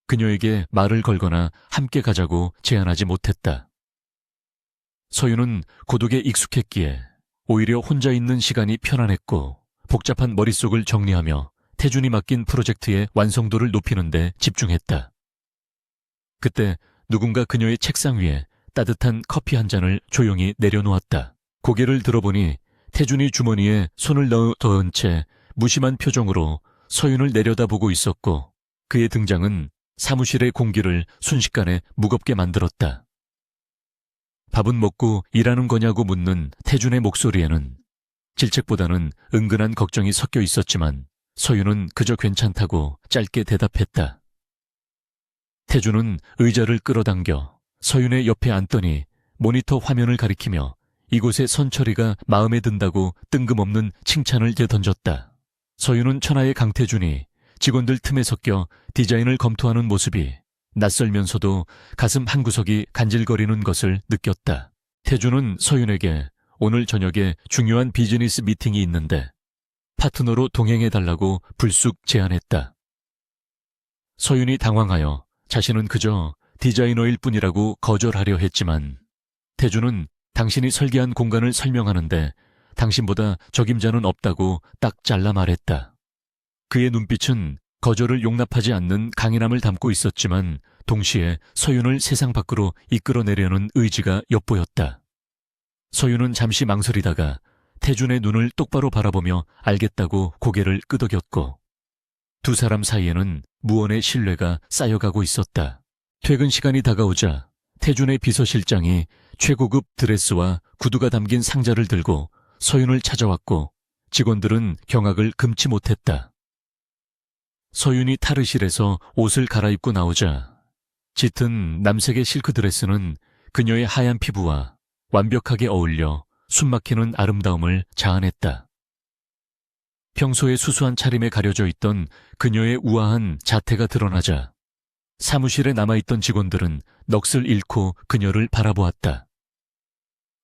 그녀에게 말을 걸거나 함께 가자고 제안하지 못했다. 서윤은 고독에 익숙했기에 오히려 혼자 있는 시간이 편안했고 복잡한 머릿속을 정리하며 태준이 맡긴 프로젝트의 완성도를 높이는 데 집중했다. 그때 누군가 그녀의 책상 위에 따뜻한 커피 한 잔을 조용히 내려놓았다. 고개를 들어보니 태준이 주머니에 손을 넣은 채 무심한 표정으로 서윤을 내려다보고 있었고 그의 등장은 사무실의 공기를 순식간에 무겁게 만들었다. 밥은 먹고 일하는 거냐고 묻는 태준의 목소리에는 질책보다는 은근한 걱정이 섞여 있었지만 서윤은 그저 괜찮다고 짧게 대답했다. 태준은 의자를 끌어당겨 서윤의 옆에 앉더니 모니터 화면을 가리키며 이곳의 선처리가 마음에 든다고 뜬금없는 칭찬을 되던졌다. 서윤은 천하의 강태준이 직원들 틈에 섞여 디자인을 검토하는 모습이 낯설면서도 가슴 한구석이 간질거리는 것을 느꼈다. 태준은 서윤에게 오늘 저녁에 중요한 비즈니스 미팅이 있는데 파트너로 동행해달라고 불쑥 제안했다. 서윤이 당황하여 자신은 그저 디자이너일 뿐이라고 거절하려 했지만 태주는 당신이 설계한 공간을 설명하는데 당신보다 적임자는 없다고 딱 잘라 말했다. 그의 눈빛은 거절을 용납하지 않는 강인함을 담고 있었지만 동시에 서윤을 세상 밖으로 이끌어내려는 의지가 엿보였다. 서윤은 잠시 망설이다가 태준의 눈을 똑바로 바라보며 알겠다고 고개를 끄덕였고 두 사람 사이에는 무언의 신뢰가 쌓여가고 있었다. 퇴근 시간이 다가오자 태준의 비서실장이 최고급 드레스와 구두가 담긴 상자를 들고 서윤을 찾아왔고 직원들은 경악을 금치 못했다. 서윤이 탈의실에서 옷을 갈아입고 나오자 짙은 남색의 실크 드레스는 그녀의 하얀 피부와 완벽하게 어울려 숨막히는 아름다움을 자아냈다. 평소에 수수한 차림에 가려져 있던 그녀의 우아한 자태가 드러나자 사무실에 남아있던 직원들은 넋을 잃고 그녀를 바라보았다.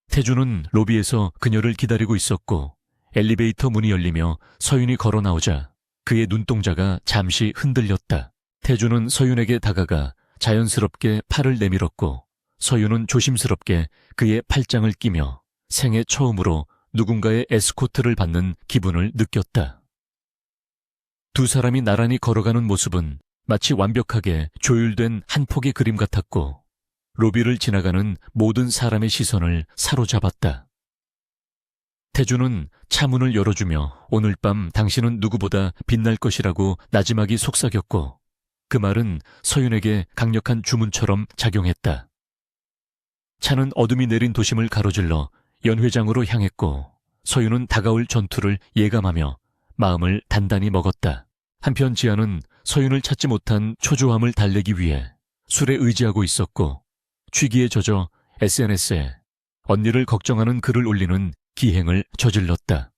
태주는 로비에서 그녀를 기다리고 있었고 엘리베이터 문이 열리며 서윤이 걸어 나오자 그의 눈동자가 잠시 흔들렸다. 태주는 서윤에게 다가가 자연스럽게 팔을 내밀었고 서윤은 조심스럽게 그의 팔짱을 끼며 생애 처음으로 누군가의 에스코트를 받는 기분을 느꼈다. 두 사람이 나란히 걸어가는 모습은 마치 완벽하게 조율된 한 폭의 그림 같았고 로비를 지나가는 모든 사람의 시선을 사로잡았다. 태주는 차문을 열어주며 오늘 밤 당신은 누구보다 빛날 것이라고 나지막이 속삭였고 그 말은 서윤에게 강력한 주문처럼 작용했다. 차는 어둠이 내린 도심을 가로질러 연회장으로 향했고 서윤은 다가올 전투를 예감하며 마음을 단단히 먹었다. 한편 지아는 서윤을 찾지 못한 초조함을 달래기 위해 술에 의지하고 있었고 취기에 젖어 SNS에 언니를 걱정하는 글을 올리는 기행을 저질렀다.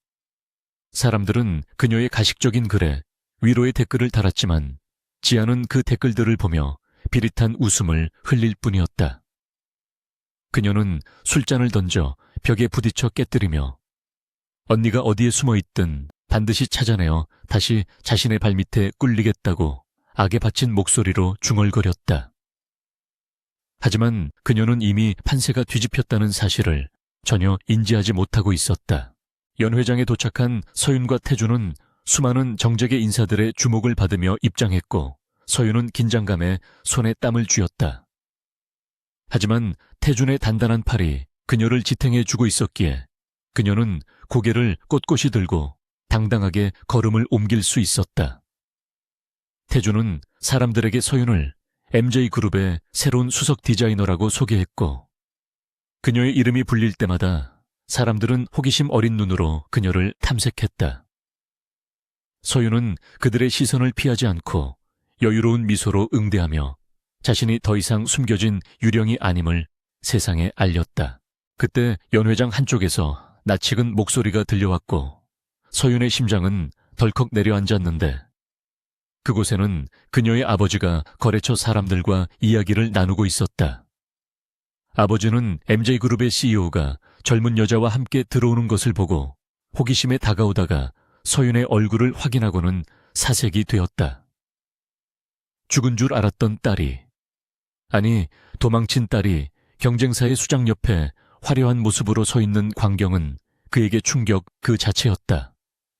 사람들은 그녀의 가식적인 글에 위로의 댓글을 달았지만 지아는 그 댓글들을 보며 비릿한 웃음을 흘릴 뿐이었다. 그녀는 술잔을 던져 벽에 부딪혀 깨뜨리며 언니가 어디에 숨어있든 반드시 찾아내어 다시 자신의 발밑에 꿀리겠다고 악에 바친 목소리로 중얼거렸다. 하지만 그녀는 이미 판세가 뒤집혔다는 사실을 전혀 인지하지 못하고 있었다. 연회장에 도착한 서윤과 태주는 수많은 정재계 인사들의 주목을 받으며 입장했고 서윤은 긴장감에 손에 땀을 쥐었다. 하지만 태준의 단단한 팔이 그녀를 지탱해주고 있었기에 그녀는 고개를 꼿꼿이 들고 당당하게 걸음을 옮길 수 있었다. 태준은 사람들에게 서윤을 MJ그룹의 새로운 수석 디자이너라고 소개했고 그녀의 이름이 불릴 때마다 사람들은 호기심 어린 눈으로 그녀를 탐색했다. 서윤은 그들의 시선을 피하지 않고 여유로운 미소로 응대하며 자신이 더 이상 숨겨진 유령이 아님을 세상에 알렸다. 그때 연회장 한쪽에서 낯익은 목소리가 들려왔고 서윤의 심장은 덜컥 내려앉았는데 그곳에는 그녀의 아버지가 거래처 사람들과 이야기를 나누고 있었다. 아버지는 MJ그룹의 CEO가 젊은 여자와 함께 들어오는 것을 보고 호기심에 다가오다가 서윤의 얼굴을 확인하고는 사색이 되었다. 죽은 줄 알았던 딸이, 아니 도망친 딸이 경쟁사의 수장 옆에 화려한 모습으로 서 있는 광경은 그에게 충격 그 자체였다.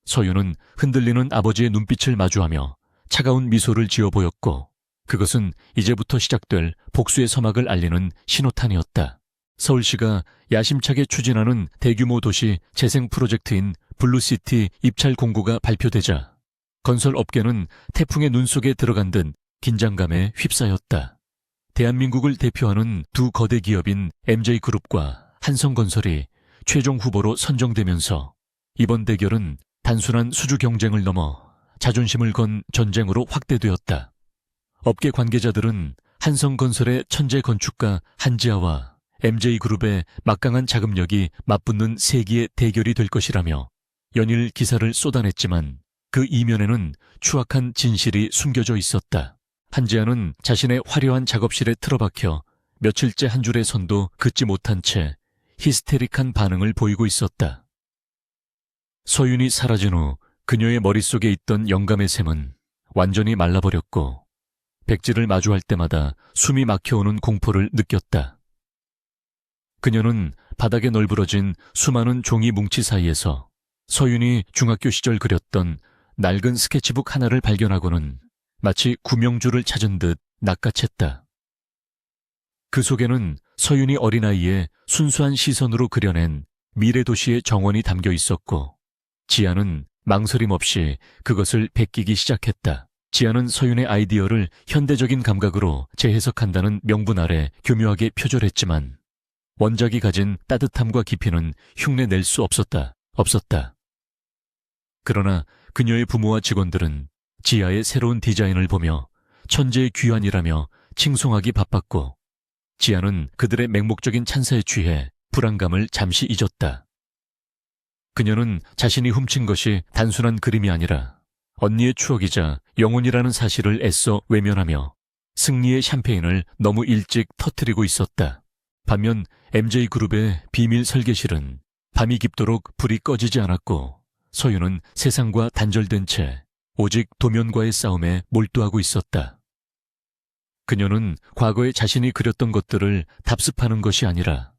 서윤은 흔들리는 아버지의 눈빛을 마주하며 차가운 미소를 지어 보였고 그것은 이제부터 시작될 복수의 서막을 알리는 신호탄이었다. 서울시가 야심차게 추진하는 대규모 도시 재생 프로젝트인 블루시티 입찰 공고가 발표되자 건설업계는 태풍의 눈 속에 들어간 듯 긴장감에 휩싸였다. 대한민국을 대표하는 두 거대 기업인 MJ그룹과 한성건설이 최종 후보로 선정되면서 이번 대결은 단순한 수주 경쟁을 넘어 자존심을 건 전쟁으로 확대되었다. 업계 관계자들은 한성건설의 천재 건축가 한지아와 MJ그룹의 막강한 자금력이 맞붙는 세기의 대결이 될 것이라며 연일 기사를 쏟아냈지만 그 이면에는 추악한 진실이 숨겨져 있었다. 한지아는 자신의 화려한 작업실에 틀어박혀 며칠째 한 줄의 선도 긋지 못한 채 히스테릭한 반응을 보이고 있었다. 서윤이 사라진 후 그녀의 머릿속에 있던 영감의 샘은 완전히 말라버렸고 백지를 마주할 때마다 숨이 막혀오는 공포를 느꼈다. 그녀는 바닥에 널브러진 수많은 종이 뭉치 사이에서 서윤이 중학교 시절 그렸던 낡은 스케치북 하나를 발견하고는 마치 구명줄을 찾은 듯 낚아챘다. 그 속에는 서윤이 어린아이의 순수한 시선으로 그려낸 미래 도시의 정원이 담겨 있었고 지아는 망설임 없이 그것을 베끼기 시작했다. 지아는 서윤의 아이디어를 현대적인 감각으로 재해석한다는 명분 아래 교묘하게 표절했지만 원작이 가진 따뜻함과 깊이는 흉내낼 수 없었다. 그러나 그녀의 부모와 직원들은 지아의 새로운 디자인을 보며 천재의 귀환이라며 칭송하기 바빴고 지아는 그들의 맹목적인 찬사에 취해 불안감을 잠시 잊었다. 그녀는 자신이 훔친 것이 단순한 그림이 아니라 언니의 추억이자 영혼이라는 사실을 애써 외면하며 승리의 샴페인을 너무 일찍 터뜨리고 있었다. 반면 MJ그룹의 비밀 설계실은 밤이 깊도록 불이 꺼지지 않았고 서윤은 세상과 단절된 채 오직 도면과의 싸움에 몰두하고 있었다. 그녀는 과거에 자신이 그렸던 것들을 답습하는 것이 아니라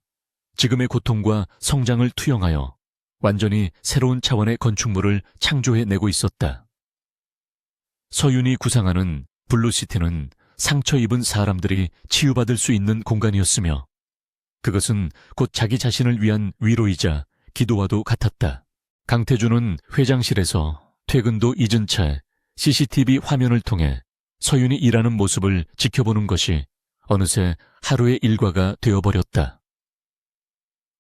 지금의 고통과 성장을 투영하여 완전히 새로운 차원의 건축물을 창조해내고 있었다. 서윤이 구상하는 블루시티는 상처 입은 사람들이 치유받을 수 있는 공간이었으며 그것은 곧 자기 자신을 위한 위로이자 기도와도 같았다. 강태준은 회장실에서 퇴근도 잊은 채 CCTV 화면을 통해 서윤이 일하는 모습을 지켜보는 것이 어느새 하루의 일과가 되어버렸다.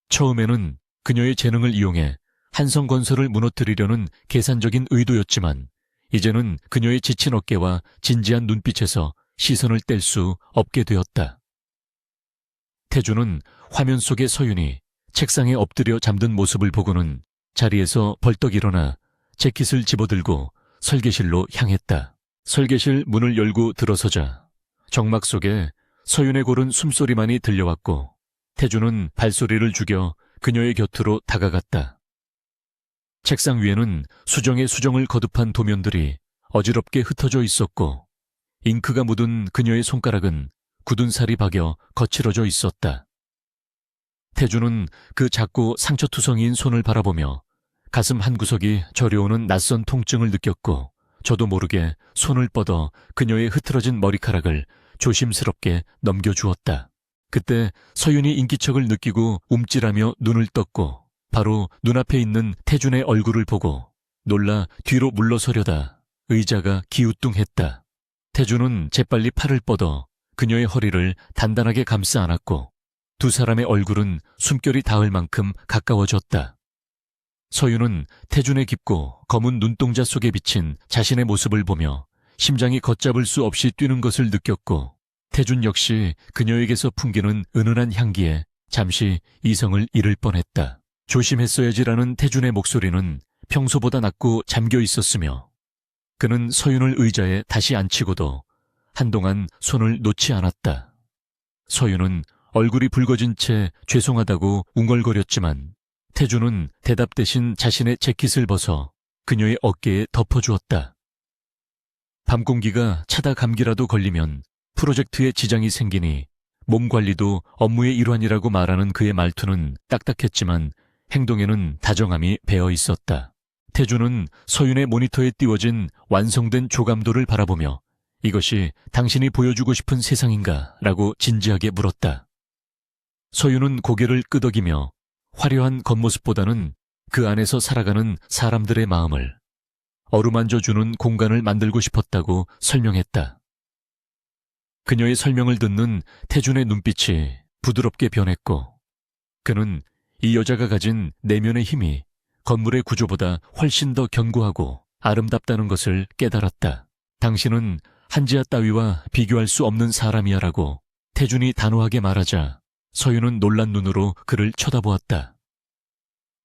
처음에는 그녀의 재능을 이용해 한성건설을 무너뜨리려는 계산적인 의도였지만 이제는 그녀의 지친 어깨와 진지한 눈빛에서 시선을 뗄 수 없게 되었다. 태준은 화면 속의 서윤이 책상에 엎드려 잠든 모습을 보고는 자리에서 벌떡 일어나 재킷을 집어들고 설계실로 향했다. 설계실 문을 열고 들어서자 정막 속에 서윤의 고른 숨소리만이 들려왔고 태준은 발소리를 죽여 그녀의 곁으로 다가갔다. 책상 위에는 수정에 수정을 거듭한 도면들이 어지럽게 흩어져 있었고 잉크가 묻은 그녀의 손가락은 굳은 살이 박여 거칠어져 있었다. 태준은 그 작고 상처투성이인 손을 바라보며 가슴 한구석이 저려오는 낯선 통증을 느꼈고 저도 모르게 손을 뻗어 그녀의 흐트러진 머리카락을 조심스럽게 넘겨주었다. 그때 서윤이 인기척을 느끼고 움찔하며 눈을 떴고 바로 눈앞에 있는 태준의 얼굴을 보고 놀라 뒤로 물러서려다 의자가 기우뚱했다. 태준은 재빨리 팔을 뻗어 그녀의 허리를 단단하게 감싸 안았고 두 사람의 얼굴은 숨결이 닿을 만큼 가까워졌다. 서윤은 태준의 깊고 검은 눈동자 속에 비친 자신의 모습을 보며 심장이 걷잡을 수 없이 뛰는 것을 느꼈고 태준 역시 그녀에게서 풍기는 은은한 향기에 잠시 이성을 잃을 뻔했다. 조심했어야지라는 태준의 목소리는 평소보다 낮고 잠겨 있었으며 그는 서윤을 의자에 다시 앉히고도 한동안 손을 놓지 않았다. 서윤은 얼굴이 붉어진 채 죄송하다고 웅얼거렸지만 태준은 대답 대신 자신의 재킷을 벗어 그녀의 어깨에 덮어주었다. 밤 공기가 차다 감기라도 걸리면 프로젝트에 지장이 생기니 몸 관리도 업무의 일환이라고 말하는 그의 말투는 딱딱했지만 행동에는 다정함이 배어 있었다. 태준은 서윤의 모니터에 띄워진 완성된 조감도를 바라보며 이것이 당신이 보여주고 싶은 세상인가? 라고 진지하게 물었다. 서윤은 고개를 끄덕이며 화려한 겉모습보다는 그 안에서 살아가는 사람들의 마음을 어루만져주는 공간을 만들고 싶었다고 설명했다. 그녀의 설명을 듣는 태준의 눈빛이 부드럽게 변했고 그는 이 여자가 가진 내면의 힘이 건물의 구조보다 훨씬 더 견고하고 아름답다는 것을 깨달았다. 당신은 한지아 따위와 비교할 수 없는 사람이야 라고 태준이 단호하게 말하자 서윤은 놀란 눈으로 그를 쳐다보았다.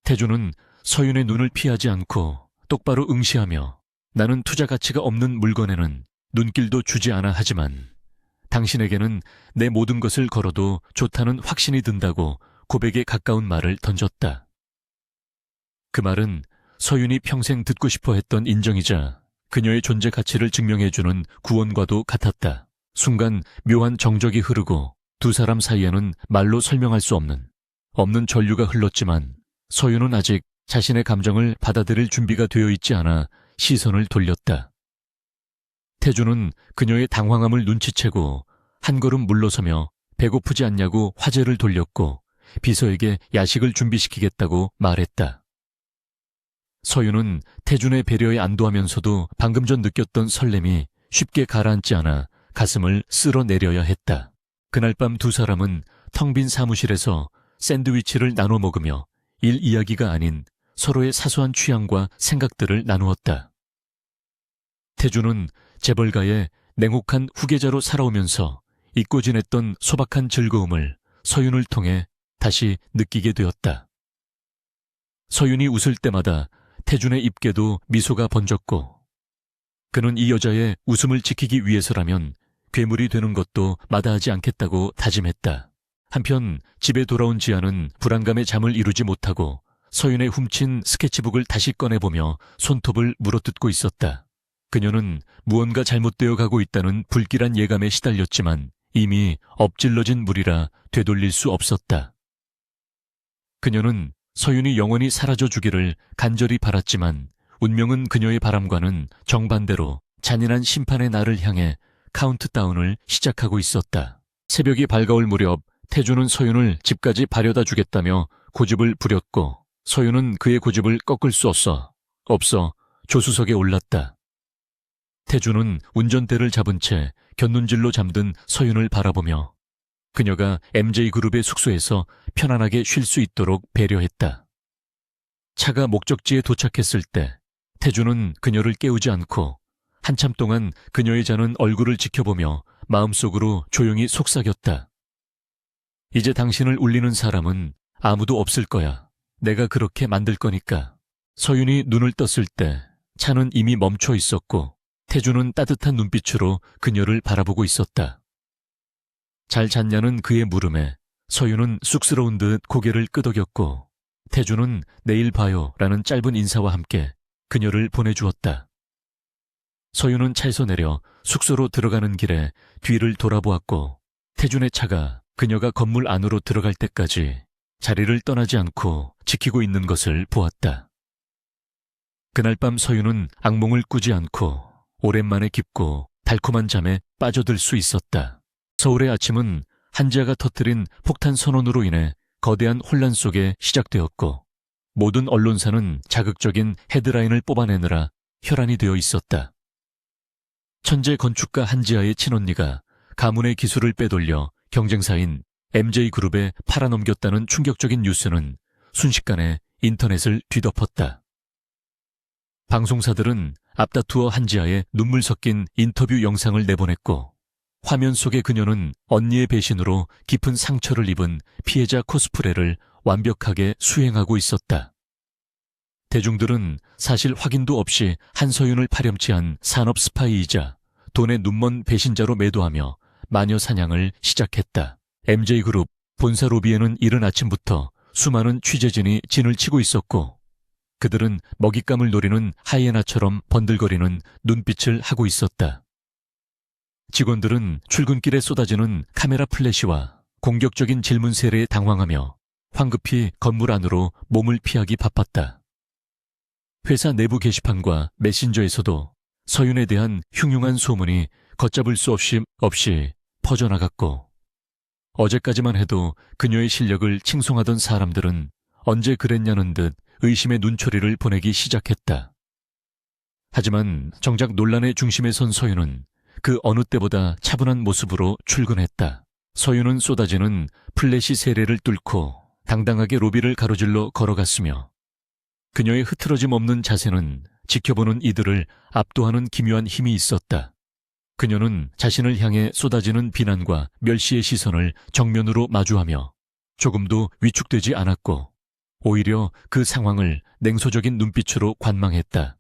태준은 서윤의 눈을 피하지 않고 똑바로 응시하며 나는 투자 가치가 없는 물건에는 눈길도 주지 않아 하지만 당신에게는 내 모든 것을 걸어도 좋다는 확신이 든다고 고백에 가까운 말을 던졌다. 그 말은 서윤이 평생 듣고 싶어 했던 인정이자 그녀의 존재 가치를 증명해주는 구원과도 같았다. 순간 묘한 정적이 흐르고 두 사람 사이에는 말로 설명할 수 없는 전류가 흘렀지만 서윤은 아직 자신의 감정을 받아들일 준비가 되어 있지 않아 시선을 돌렸다. 태주는 그녀의 당황함을 눈치채고 한 걸음 물러서며 배고프지 않냐고 화제를 돌렸고 비서에게 야식을 준비시키겠다고 말했다. 서윤은 태준의 배려에 안도하면서도 방금 전 느꼈던 설렘이 쉽게 가라앉지 않아 가슴을 쓸어내려야 했다. 그날 밤 두 사람은 텅 빈 사무실에서 샌드위치를 나눠 먹으며 일 이야기가 아닌 서로의 사소한 취향과 생각들을 나누었다. 태준은 재벌가의 냉혹한 후계자로 살아오면서 잊고 지냈던 소박한 즐거움을 서윤을 통해 다시 느끼게 되었다. 서윤이 웃을 때마다 태준의 입에도 미소가 번졌고 그는 이 여자의 웃음을 지키기 위해서라면 괴물이 되는 것도 마다하지 않겠다고 다짐했다. 한편 집에 돌아온 지아는 불안감에 잠을 이루지 못하고 서윤의 훔친 스케치북을 다시 꺼내보며 손톱을 물어뜯고 있었다. 그녀는 무언가 잘못되어 가고 있다는 불길한 예감에 시달렸지만 이미 엎질러진 물이라 되돌릴 수 없었다. 그녀는 서윤이 영원히 사라져 주기를 간절히 바랐지만 운명은 그녀의 바람과는 정반대로 잔인한 심판의 날을 향해 카운트다운을 시작하고 있었다. 새벽이 밝아올 무렵 태주는 서윤을 집까지 바려다 주겠다며 고집을 부렸고 서윤은 그의 고집을 꺾을 수 없어 조수석에 올랐다. 태주는 운전대를 잡은 채 곁눈질로 잠든 서윤을 바라보며 그녀가 MJ그룹의 숙소에서 편안하게 쉴 수 있도록 배려했다. 차가 목적지에 도착했을 때 태주는 그녀를 깨우지 않고 한참 동안 그녀의 자는 얼굴을 지켜보며 마음속으로 조용히 속삭였다. 이제 당신을 울리는 사람은 아무도 없을 거야. 내가 그렇게 만들 거니까. 서윤이 눈을 떴을 때 차는 이미 멈춰 있었고 태주는 따뜻한 눈빛으로 그녀를 바라보고 있었다. 잘 잤냐는 그의 물음에 서윤은 쑥스러운 듯 고개를 끄덕였고 태주는 내일 봐요 라는 짧은 인사와 함께 그녀를 보내주었다. 서윤은 차에서 내려 숙소로 들어가는 길에 뒤를 돌아보았고 태준의 차가 그녀가 건물 안으로 들어갈 때까지 자리를 떠나지 않고 지키고 있는 것을 보았다. 그날 밤 서윤은 악몽을 꾸지 않고 오랜만에 깊고 달콤한 잠에 빠져들 수 있었다. 서울의 아침은 한지아가 터뜨린 폭탄 선언으로 인해 거대한 혼란 속에 시작되었고 모든 언론사는 자극적인 헤드라인을 뽑아내느라 혈안이 되어 있었다. 천재 건축가 한지아의 친언니가 가문의 기술을 빼돌려 경쟁사인 MJ그룹에 팔아넘겼다는 충격적인 뉴스는 순식간에 인터넷을 뒤덮었다. 방송사들은 앞다투어 한지아의 눈물 섞인 인터뷰 영상을 내보냈고 화면 속의 그녀는 언니의 배신으로 깊은 상처를 입은 피해자 코스프레를 완벽하게 수행하고 있었다. 대중들은 사실 확인도 없이 한서윤을 파렴치한 산업 스파이이자 돈에 눈먼 배신자로 매도하며 마녀 사냥을 시작했다. MJ그룹 본사 로비에는 이른 아침부터 수많은 취재진이 진을 치고 있었고 그들은 먹잇감을 노리는 하이에나처럼 번들거리는 눈빛을 하고 있었다. 직원들은 출근길에 쏟아지는 카메라 플래시와 공격적인 질문 세례에 당황하며 황급히 건물 안으로 몸을 피하기 바빴다. 회사 내부 게시판과 메신저에서도 서윤에 대한 흉흉한 소문이 걷잡을 수 없이 퍼져나갔고 어제까지만 해도 그녀의 실력을 칭송하던 사람들은 언제 그랬냐는 듯 의심의 눈초리를 보내기 시작했다. 하지만 정작 논란의 중심에 선 서윤은 그 어느 때보다 차분한 모습으로 출근했다. 서윤은 쏟아지는 플래시 세례를 뚫고 당당하게 로비를 가로질러 걸어갔으며 그녀의 흐트러짐 없는 자세는 지켜보는 이들을 압도하는 기묘한 힘이 있었다. 그녀는 자신을 향해 쏟아지는 비난과 멸시의 시선을 정면으로 마주하며 조금도 위축되지 않았고 오히려 그 상황을 냉소적인 눈빛으로 관망했다.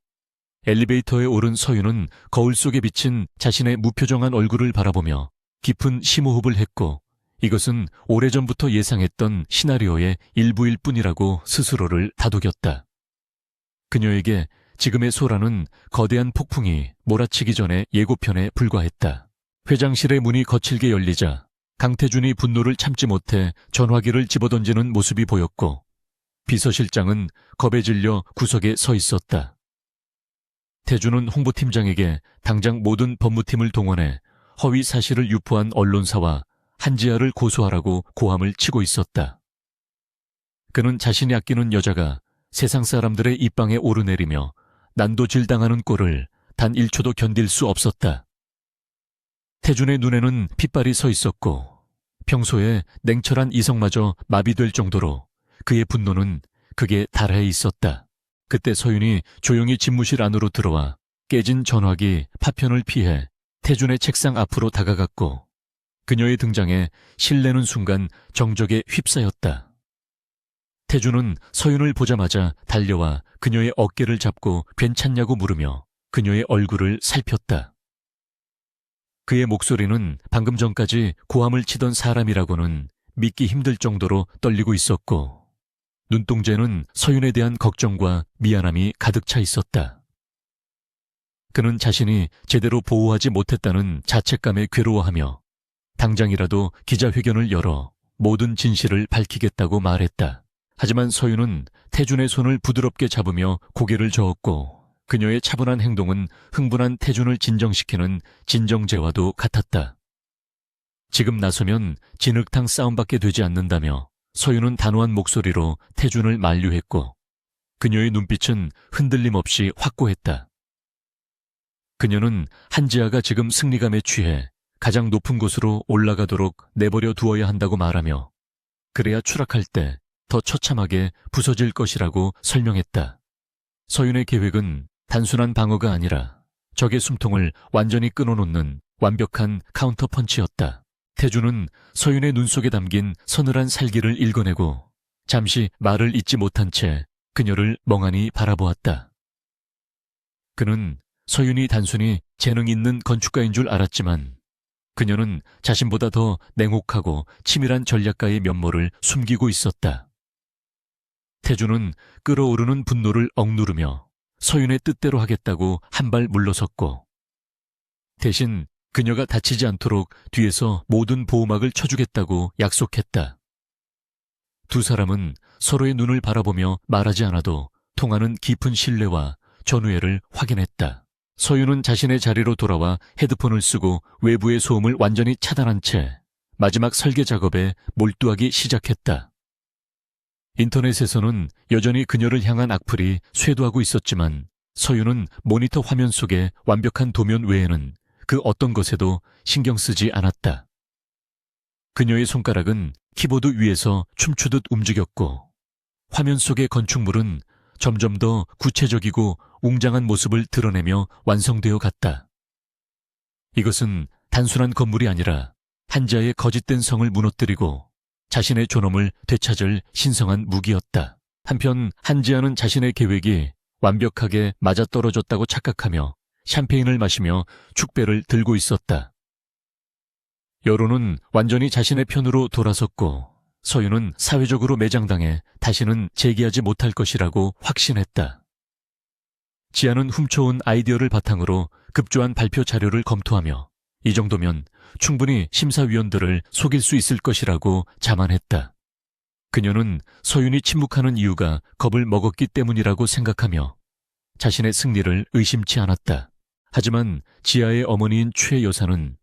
엘리베이터에 오른 서윤은 거울 속에 비친 자신의 무표정한 얼굴을 바라보며 깊은 심호흡을 했고 이것은 오래전부터 예상했던 시나리오의 일부일 뿐이라고 스스로를 다독였다. 그녀에게 지금의 소라는 거대한 폭풍이 몰아치기 전에 예고편에 불과했다. 회장실의 문이 거칠게 열리자 강태준이 분노를 참지 못해 전화기를 집어던지는 모습이 보였고 비서실장은 겁에 질려 구석에 서 있었다. 태준은 홍보팀장에게 당장 모든 법무팀을 동원해 허위 사실을 유포한 언론사와 한지아를 고소하라고 고함을 치고 있었다. 그는 자신이 아끼는 여자가 세상 사람들의 입방에 오르내리며 난도질당하는 꼴을 단 1초도 견딜 수 없었다. 태준의 눈에는 핏발이 서 있었고 평소에 냉철한 이성마저 마비될 정도로 그의 분노는 극에 달해 있었다. 그때 서윤이 조용히 집무실 안으로 들어와 깨진 전화기 파편을 피해 태준의 책상 앞으로 다가갔고 그녀의 등장에 실내는 순간 정적에 휩싸였다. 태준은 서윤을 보자마자 달려와 그녀의 어깨를 잡고 괜찮냐고 물으며 그녀의 얼굴을 살폈다. 그의 목소리는 방금 전까지 고함을 치던 사람이라고는 믿기 힘들 정도로 떨리고 있었고 눈동자에는 서윤에 대한 걱정과 미안함이 가득 차 있었다. 그는 자신이 제대로 보호하지 못했다는 자책감에 괴로워하며 당장이라도 기자회견을 열어 모든 진실을 밝히겠다고 말했다. 하지만 서윤은 태준의 손을 부드럽게 잡으며 고개를 저었고 그녀의 차분한 행동은 흥분한 태준을 진정시키는 진정제와도 같았다. 지금 나서면 진흙탕 싸움밖에 되지 않는다며 서윤은 단호한 목소리로 태준을 만류했고 그녀의 눈빛은 흔들림 없이 확고했다. 그녀는 한지아가 지금 승리감에 취해 가장 높은 곳으로 올라가도록 내버려 두어야 한다고 말하며 그래야 추락할 때 더 처참하게 부서질 것이라고 설명했다. 서윤의 계획은 단순한 방어가 아니라 적의 숨통을 완전히 끊어놓는 완벽한 카운터펀치였다. 태준은 서윤의 눈 속에 담긴 서늘한 살기를 읽어내고 잠시 말을 잇지 못한 채 그녀를 멍하니 바라보았다. 그는 서윤이 단순히 재능 있는 건축가인 줄 알았지만 그녀는 자신보다 더 냉혹하고 치밀한 전략가의 면모를 숨기고 있었다. 태준은 끓어오르는 분노를 억누르며 서윤의 뜻대로 하겠다고 한 발 물러섰고 대신 그녀가 다치지 않도록 뒤에서 모든 보호막을 쳐주겠다고 약속했다. 두 사람은 서로의 눈을 바라보며 말하지 않아도 통하는 깊은 신뢰와 전우애를 확인했다. 서윤은 자신의 자리로 돌아와 헤드폰을 쓰고 외부의 소음을 완전히 차단한 채 마지막 설계 작업에 몰두하기 시작했다. 인터넷에서는 여전히 그녀를 향한 악플이 쇄도하고 있었지만 서윤은 모니터 화면 속의 완벽한 도면 외에는 그 어떤 것에도 신경 쓰지 않았다. 그녀의 손가락은 키보드 위에서 춤추듯 움직였고 화면 속의 건축물은 점점 더 구체적이고 웅장한 모습을 드러내며 완성되어 갔다. 이것은 단순한 건물이 아니라 한자의 거짓된 성을 무너뜨리고 자신의 존엄을 되찾을 신성한 무기였다. 한편 한지아는 자신의 계획이 완벽하게 맞아떨어졌다고 착각하며 샴페인을 마시며 축배를 들고 있었다. 여론은 완전히 자신의 편으로 돌아섰고 서윤은 사회적으로 매장당해 다시는 재기하지 못할 것이라고 확신했다. 지아는 훔쳐온 아이디어를 바탕으로 급조한 발표 자료를 검토하며 이 정도면 충분히 심사위원들을 속일 수 있을 것이라고 자만했다. 그녀는 서윤이 침묵하는 이유가 겁을 먹었기 때문이라고 생각하며 자신의 승리를 의심치 않았다. 하지만 지아의 어머니인 최 여사는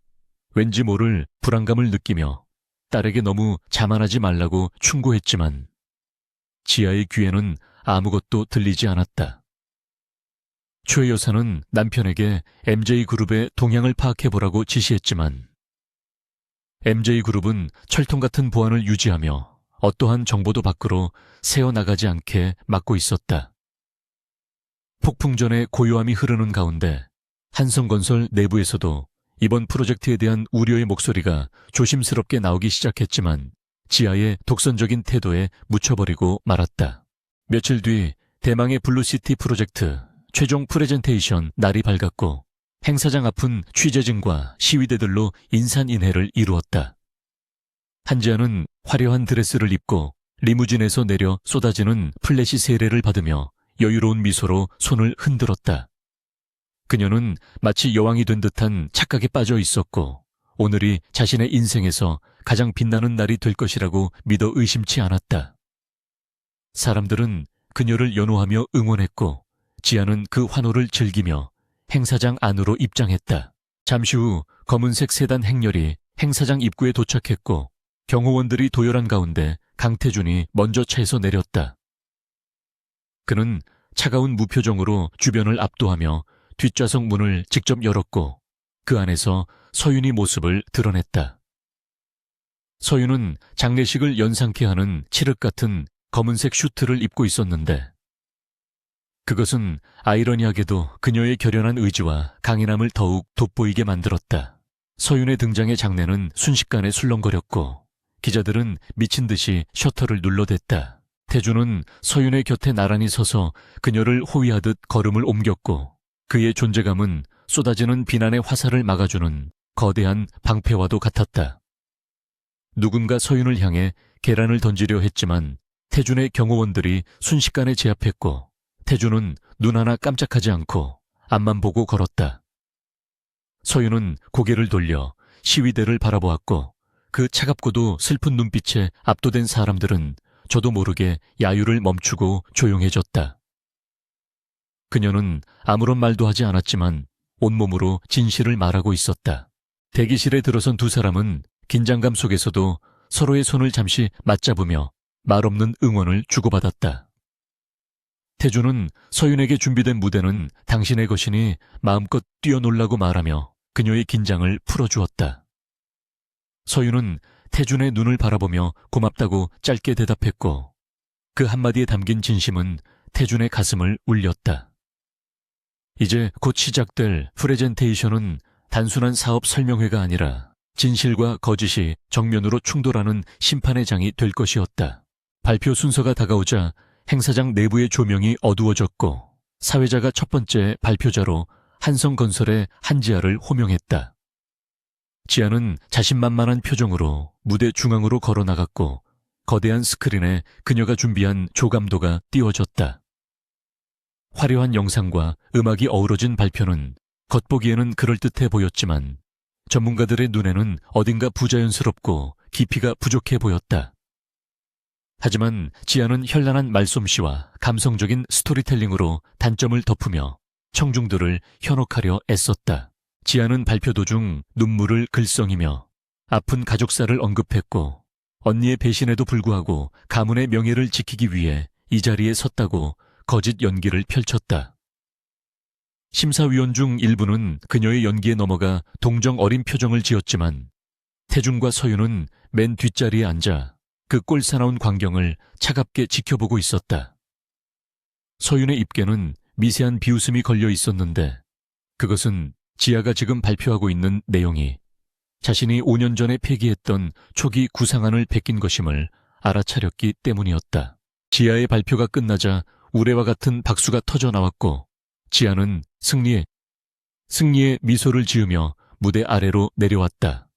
왠지 모를 불안감을 느끼며 딸에게 너무 자만하지 말라고 충고했지만 지아의 귀에는 아무것도 들리지 않았다. 최 여사는 남편에게 MJ그룹의 동향을 파악해보라고 지시했지만 MJ그룹은 철통 같은 보안을 유지하며 어떠한 정보도 밖으로 새어나가지 않게 막고 있었다. 폭풍 전에 고요함이 흐르는 가운데 한성건설 내부에서도 이번 프로젝트에 대한 우려의 목소리가 조심스럽게 나오기 시작했지만 지아의 독선적인 태도에 묻혀버리고 말았다. 며칠 뒤 대망의 블루시티 프로젝트 최종 프레젠테이션 날이 밝았고 행사장 앞은 취재진과 시위대들로 인산인해를 이루었다. 한지아는 화려한 드레스를 입고 리무진에서 내려 쏟아지는 플래시 세례를 받으며 여유로운 미소로 손을 흔들었다. 그녀는 마치 여왕이 된 듯한 착각에 빠져 있었고 오늘이 자신의 인생에서 가장 빛나는 날이 될 것이라고 믿어 의심치 않았다. 사람들은 그녀를 연호하며 응원했고 지아는 그 환호를 즐기며 행사장 안으로 입장했다. 잠시 후 검은색 세단 행렬이 행사장 입구에 도착했고 경호원들이 도열한 가운데 강태준이 먼저 차에서 내렸다. 그는 차가운 무표정으로 주변을 압도하며 뒷좌석 문을 직접 열었고 그 안에서 서윤이 모습을 드러냈다. 서윤은 장례식을 연상케 하는 칠흑 같은 검은색 슈트를 입고 있었는데 그것은 아이러니하게도 그녀의 결연한 의지와 강인함을 더욱 돋보이게 만들었다. 서윤의 등장에 장내는 순식간에 술렁거렸고 기자들은 미친 듯이 셔터를 눌러댔다. 태준은 서윤의 곁에 나란히 서서 그녀를 호위하듯 걸음을 옮겼고 그의 존재감은 쏟아지는 비난의 화살을 막아주는 거대한 방패와도 같았다. 누군가 서윤을 향해 계란을 던지려 했지만 태준의 경호원들이 순식간에 제압했고 태준은 눈 하나 깜짝하지 않고 앞만 보고 걸었다. 서윤은 고개를 돌려 시위대를 바라보았고 그 차갑고도 슬픈 눈빛에 압도된 사람들은 저도 모르게 야유를 멈추고 조용해졌다. 그녀는 아무런 말도 하지 않았지만 온몸으로 진실을 말하고 있었다. 대기실에 들어선 두 사람은 긴장감 속에서도 서로의 손을 잠시 맞잡으며 말없는 응원을 주고받았다. 태준은 서윤에게 준비된 무대는 당신의 것이니 마음껏 뛰어놀라고 말하며 그녀의 긴장을 풀어주었다. 서윤은 태준의 눈을 바라보며 고맙다고 짧게 대답했고 그 한마디에 담긴 진심은 태준의 가슴을 울렸다. 이제 곧 시작될 프레젠테이션은 단순한 사업 설명회가 아니라 진실과 거짓이 정면으로 충돌하는 심판의 장이 될 것이었다. 발표 순서가 다가오자 행사장 내부의 조명이 어두워졌고 사회자가 첫 번째 발표자로 한성건설의 한지아를 호명했다. 지아는 자신만만한 표정으로 무대 중앙으로 걸어나갔고 거대한 스크린에 그녀가 준비한 조감도가 띄워졌다. 화려한 영상과 음악이 어우러진 발표는 겉보기에는 그럴듯해 보였지만 전문가들의 눈에는 어딘가 부자연스럽고 깊이가 부족해 보였다. 하지만 지아는 현란한 말솜씨와 감성적인 스토리텔링으로 단점을 덮으며 청중들을 현혹하려 애썼다. 지아는 발표 도중 눈물을 글썽이며 아픈 가족사를 언급했고 언니의 배신에도 불구하고 가문의 명예를 지키기 위해 이 자리에 섰다고 거짓 연기를 펼쳤다. 심사위원 중 일부는 그녀의 연기에 넘어가 동정 어린 표정을 지었지만 태준과 서윤은 맨 뒷자리에 앉아 그 꼴사나운 광경을 차갑게 지켜보고 있었다. 서윤의 입에는 미세한 비웃음이 걸려 있었는데 그것은 지아가 지금 발표하고 있는 내용이 자신이 5년 전에 폐기했던 초기 구상안을 베낀 것임을 알아차렸기 때문이었다. 지아의 발표가 끝나자 우레와 같은 박수가 터져 나왔고 지아는 승리에 미소를 지으며 무대 아래로 내려왔다.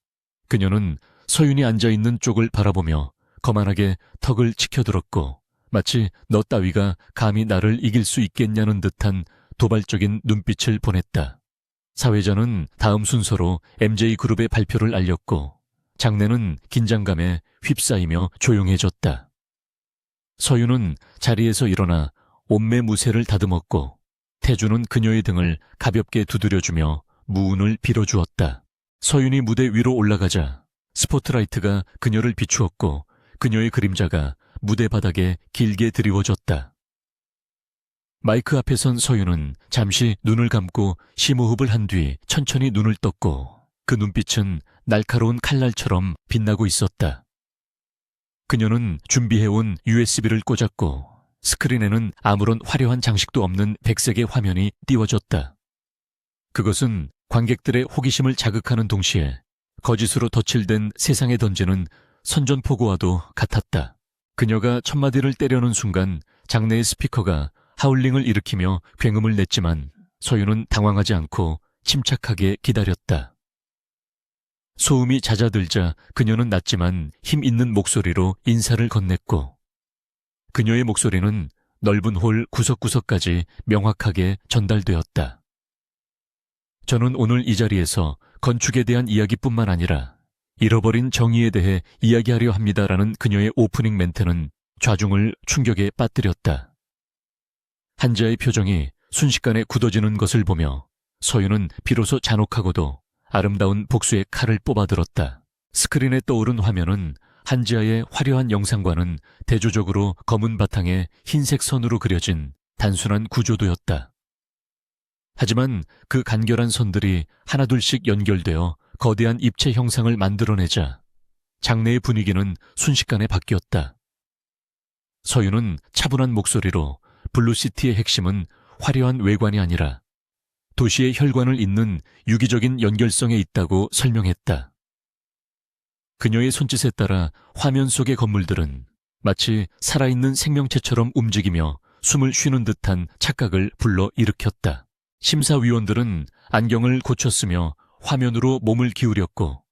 그녀는 서윤이 앉아있는 쪽을 바라보며 거만하게 턱을 치켜들었고 마치 너 따위가 감히 나를 이길 수 있겠냐는 듯한 도발적인 눈빛을 보냈다. 사회자는 다음 순서로 MJ그룹의 발표를 알렸고 장내는 긴장감에 휩싸이며 조용해졌다. 서윤은 자리에서 일어나 온매 무새를 다듬었고 태준은 그녀의 등을 가볍게 두드려주며 무운을 빌어주었다. 서윤이 무대 위로 올라가자 스포트라이트가 그녀를 비추었고 그녀의 그림자가 무대 바닥에 길게 드리워졌다. 마이크 앞에 선 서윤은 잠시 눈을 감고 심호흡을 한 뒤 천천히 눈을 떴고 그 눈빛은 날카로운 칼날처럼 빛나고 있었다. 그녀는 준비해온 USB를 꽂았고 스크린에는 아무런 화려한 장식도 없는 백색의 화면이 띄워졌다. 그것은 관객들의 호기심을 자극하는 동시에 거짓으로 덧칠된 세상에 던지는 선전포고와도 같았다. 그녀가 첫 마디를 때려는 순간 장내의 스피커가 하울링을 일으키며 굉음을 냈지만 서윤은 당황하지 않고 침착하게 기다렸다. 소음이 잦아들자 그녀는 낮지만 힘 있는 목소리로 인사를 건넸고 그녀의 목소리는 넓은 홀 구석구석까지 명확하게 전달되었다. 저는 오늘 이 자리에서 건축에 대한 이야기뿐만 아니라 잃어버린 정의에 대해 이야기하려 합니다라는 그녀의 오프닝 멘트는 좌중을 충격에 빠뜨렸다. 한지아의 표정이 순식간에 굳어지는 것을 보며 서윤은 비로소 잔혹하고도 아름다운 복수의 칼을 뽑아들었다. 스크린에 떠오른 화면은 한지아의 화려한 영상과는 대조적으로 검은 바탕에 흰색 선으로 그려진 단순한 구조도였다. 하지만 그 간결한 선들이 하나둘씩 연결되어 거대한 입체 형상을 만들어내자 장내의 분위기는 순식간에 바뀌었다. 서윤은 차분한 목소리로 블루시티의 핵심은 화려한 외관이 아니라 도시의 혈관을 잇는 유기적인 연결성에 있다고 설명했다. 그녀의 손짓에 따라 화면 속의 건물들은 마치 살아있는 생명체처럼 움직이며 숨을 쉬는 듯한 착각을 불러일으켰다. 심사위원들은 안경을 고쳤으며 화면으로 몸을 기울였고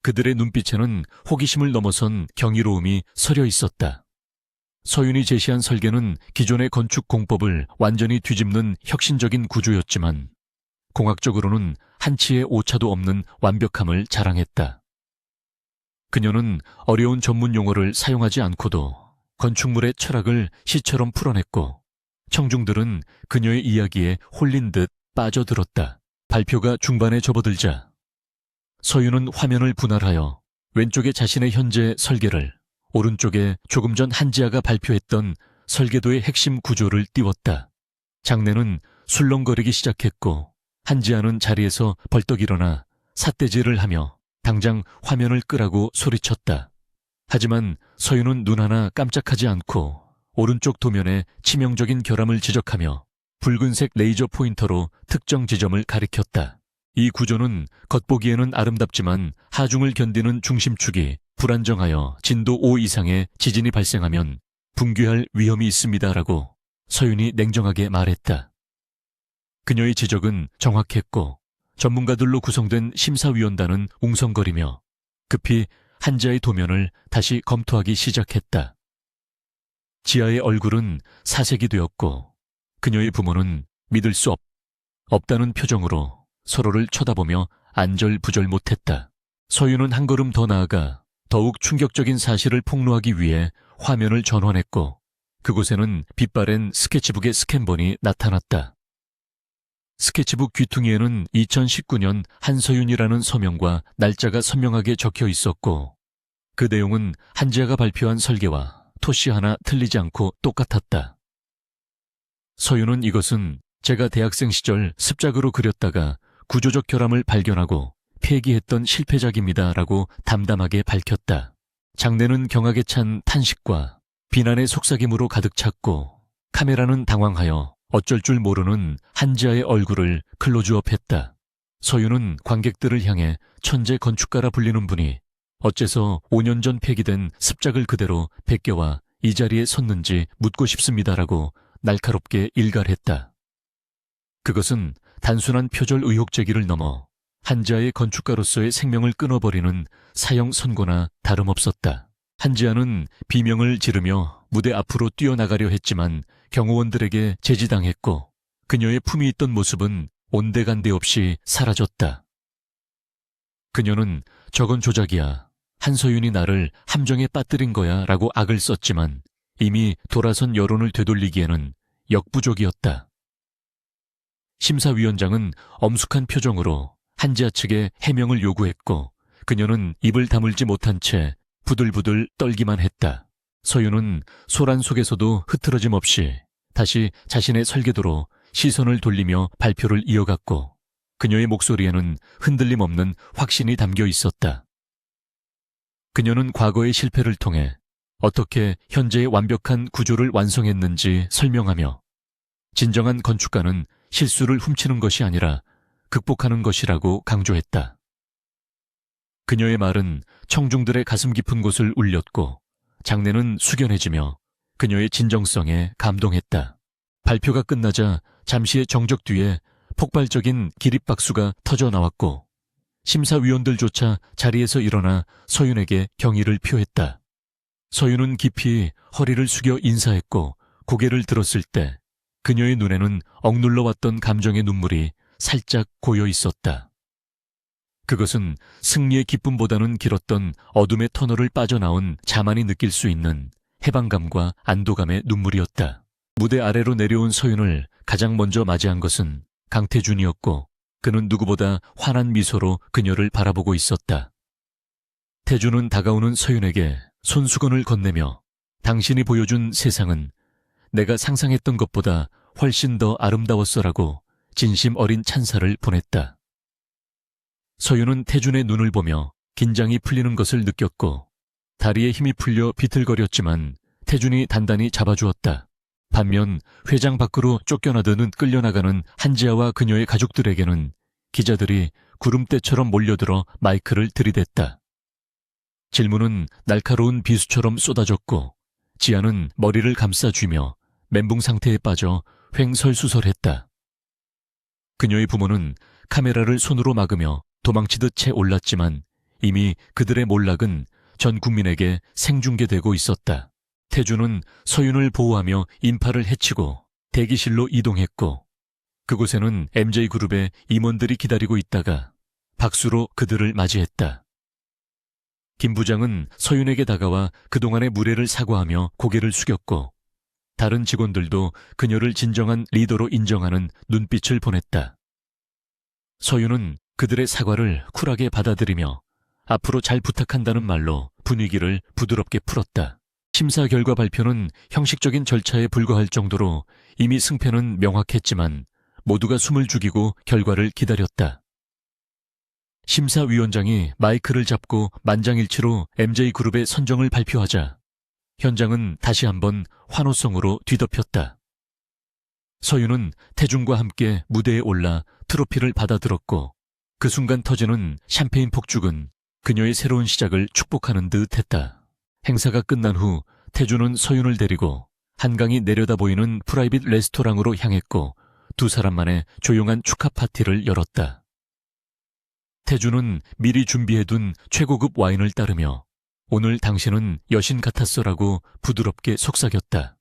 그들의 눈빛에는 호기심을 넘어선 경이로움이 서려 있었다. 서윤이 제시한 설계는 기존의 건축 공법을 완전히 뒤집는 혁신적인 구조였지만 공학적으로는 한치의 오차도 없는 완벽함을 자랑했다. 그녀는 어려운 전문 용어를 사용하지 않고도 건축물의 철학을 시처럼 풀어냈고 청중들은 그녀의 이야기에 홀린 듯 빠져들었다. 발표가 중반에 접어들자 서윤은 화면을 분할하여 왼쪽에 자신의 현재 설계를, 오른쪽에 조금 전 한지아가 발표했던 설계도의 핵심 구조를 띄웠다. 장내는 술렁거리기 시작했고 한지아는 자리에서 벌떡 일어나 삿대질을 하며 당장 화면을 끄라고 소리쳤다. 하지만 서윤은 눈 하나 깜짝하지 않고 오른쪽 도면에 치명적인 결함을 지적하며 붉은색 레이저 포인터로 특정 지점을 가리켰다. 이 구조는 겉보기에는 아름답지만 하중을 견디는 중심축이 불안정하여 진도 5 이상의 지진이 발생하면 붕괴할 위험이 있습니다라고 서윤이 냉정하게 말했다. 그녀의 지적은 정확했고 전문가들로 구성된 심사위원단은 웅성거리며 급히 한지아의 도면을 다시 검토하기 시작했다. 지아의 얼굴은 사색이 되었고 그녀의 부모는 믿을 수 없다는 표정으로 서로를 쳐다보며 안절부절 못했다. 서윤은 한 걸음 더 나아가 더욱 충격적인 사실을 폭로하기 위해 화면을 전환했고 그곳에는 빛바랜 스케치북의 스캔본이 나타났다. 스케치북 귀퉁이에는 2019년 한서윤이라는 서명과 날짜가 선명하게 적혀 있었고 그 내용은 한지아가 발표한 설계와 토시 하나 틀리지 않고 똑같았다. 서윤은 이것은 제가 대학생 시절 습작으로 그렸다가 구조적 결함을 발견하고 폐기했던 실패작입니다라고 담담하게 밝혔다. 장내는 경악에 찬 탄식과 비난의 속삭임으로 가득 찼고 카메라는 당황하여 어쩔 줄 모르는 한지아의 얼굴을 클로즈업했다. 서윤은 관객들을 향해 천재 건축가라 불리는 분이 어째서 5년 전 폐기된 습작을 그대로 베껴와 이 자리에 섰는지 묻고 싶습니다라고 날카롭게 일갈했다. 그것은 단순한 표절 의혹 제기를 넘어 한지아의 건축가로서의 생명을 끊어버리는 사형 선고나 다름없었다. 한지아는 비명을 지르며 무대 앞으로 뛰어나가려 했지만 경호원들에게 제지당했고 그녀의 품이 있던 모습은 온데간데 없이 사라졌다. 그녀는 저건 조작이야. 한서윤이 나를 함정에 빠뜨린 거야 라고 악을 썼지만 이미 돌아선 여론을 되돌리기에는 역부족이었다. 심사위원장은 엄숙한 표정으로 한지아 측에 해명을 요구했고 그녀는 입을 다물지 못한 채 부들부들 떨기만 했다. 서윤은 소란 속에서도 흐트러짐 없이 다시 자신의 설계도로 시선을 돌리며 발표를 이어갔고 그녀의 목소리에는 흔들림 없는 확신이 담겨 있었다. 그녀는 과거의 실패를 통해 어떻게 현재의 완벽한 구조를 완성했는지 설명하며 진정한 건축가는 실수를 훔치는 것이 아니라 극복하는 것이라고 강조했다. 그녀의 말은 청중들의 가슴 깊은 곳을 울렸고 장내는 숙연해지며 그녀의 진정성에 감동했다. 발표가 끝나자 잠시의 정적 뒤에 폭발적인 기립박수가 터져 나왔고 심사위원들조차 자리에서 일어나 서윤에게 경의를 표했다. 서윤은 깊이 허리를 숙여 인사했고 고개를 들었을 때 그녀의 눈에는 억눌러 왔던 감정의 눈물이 살짝 고여 있었다. 그것은 승리의 기쁨보다는 길었던 어둠의 터널을 빠져나온 자만이 느낄 수 있는 해방감과 안도감의 눈물이었다. 무대 아래로 내려온 서윤을 가장 먼저 맞이한 것은 강태준이었고 그는 누구보다 환한 미소로 그녀를 바라보고 있었다. 태준은 다가오는 서윤에게 손수건을 건네며 당신이 보여준 세상은 내가 상상했던 것보다 훨씬 더 아름다웠어라고 진심 어린 찬사를 보냈다. 서윤은 태준의 눈을 보며 긴장이 풀리는 것을 느꼈고 다리에 힘이 풀려 비틀거렸지만 태준이 단단히 잡아주었다. 반면 회장 밖으로 쫓겨나듯 끌려나가는 한지아와 그녀의 가족들에게는 기자들이 구름대처럼 몰려들어 마이크를 들이댔다. 질문은 날카로운 비수처럼 쏟아졌고 지아는 머리를 감싸쥐며 멘붕 상태에 빠져 횡설수설했다. 그녀의 부모는 카메라를 손으로 막으며 도망치듯 채 올랐지만 이미 그들의 몰락은 전 국민에게 생중계되고 있었다. 태준은 서윤을 보호하며 인파를 헤치고 대기실로 이동했고 그곳에는 MJ그룹의 임원들이 기다리고 있다가 박수로 그들을 맞이했다. 김 부장은 서윤에게 다가와 그동안의 무례를 사과하며 고개를 숙였고 다른 직원들도 그녀를 진정한 리더로 인정하는 눈빛을 보냈다. 서윤은 그들의 사과를 쿨하게 받아들이며 앞으로 잘 부탁한다는 말로 분위기를 부드럽게 풀었다. 심사 결과 발표는 형식적인 절차에 불과할 정도로 이미 승패는 명확했지만 모두가 숨을 죽이고 결과를 기다렸다. 심사위원장이 마이크를 잡고 만장일치로 MJ그룹의 선정을 발표하자 현장은 다시 한번 환호성으로 뒤덮였다. 서윤은 태준과 함께 무대에 올라 트로피를 받아들었고 그 순간 터지는 샴페인 폭죽은 그녀의 새로운 시작을 축복하는 듯 했다. 행사가 끝난 후 태준은 서윤을 데리고 한강이 내려다 보이는 프라이빗 레스토랑으로 향했고 두 사람만의 조용한 축하 파티를 열었다. 태준은 미리 준비해둔 최고급 와인을 따르며 오늘 당신은 여신 같았어라고 부드럽게 속삭였다.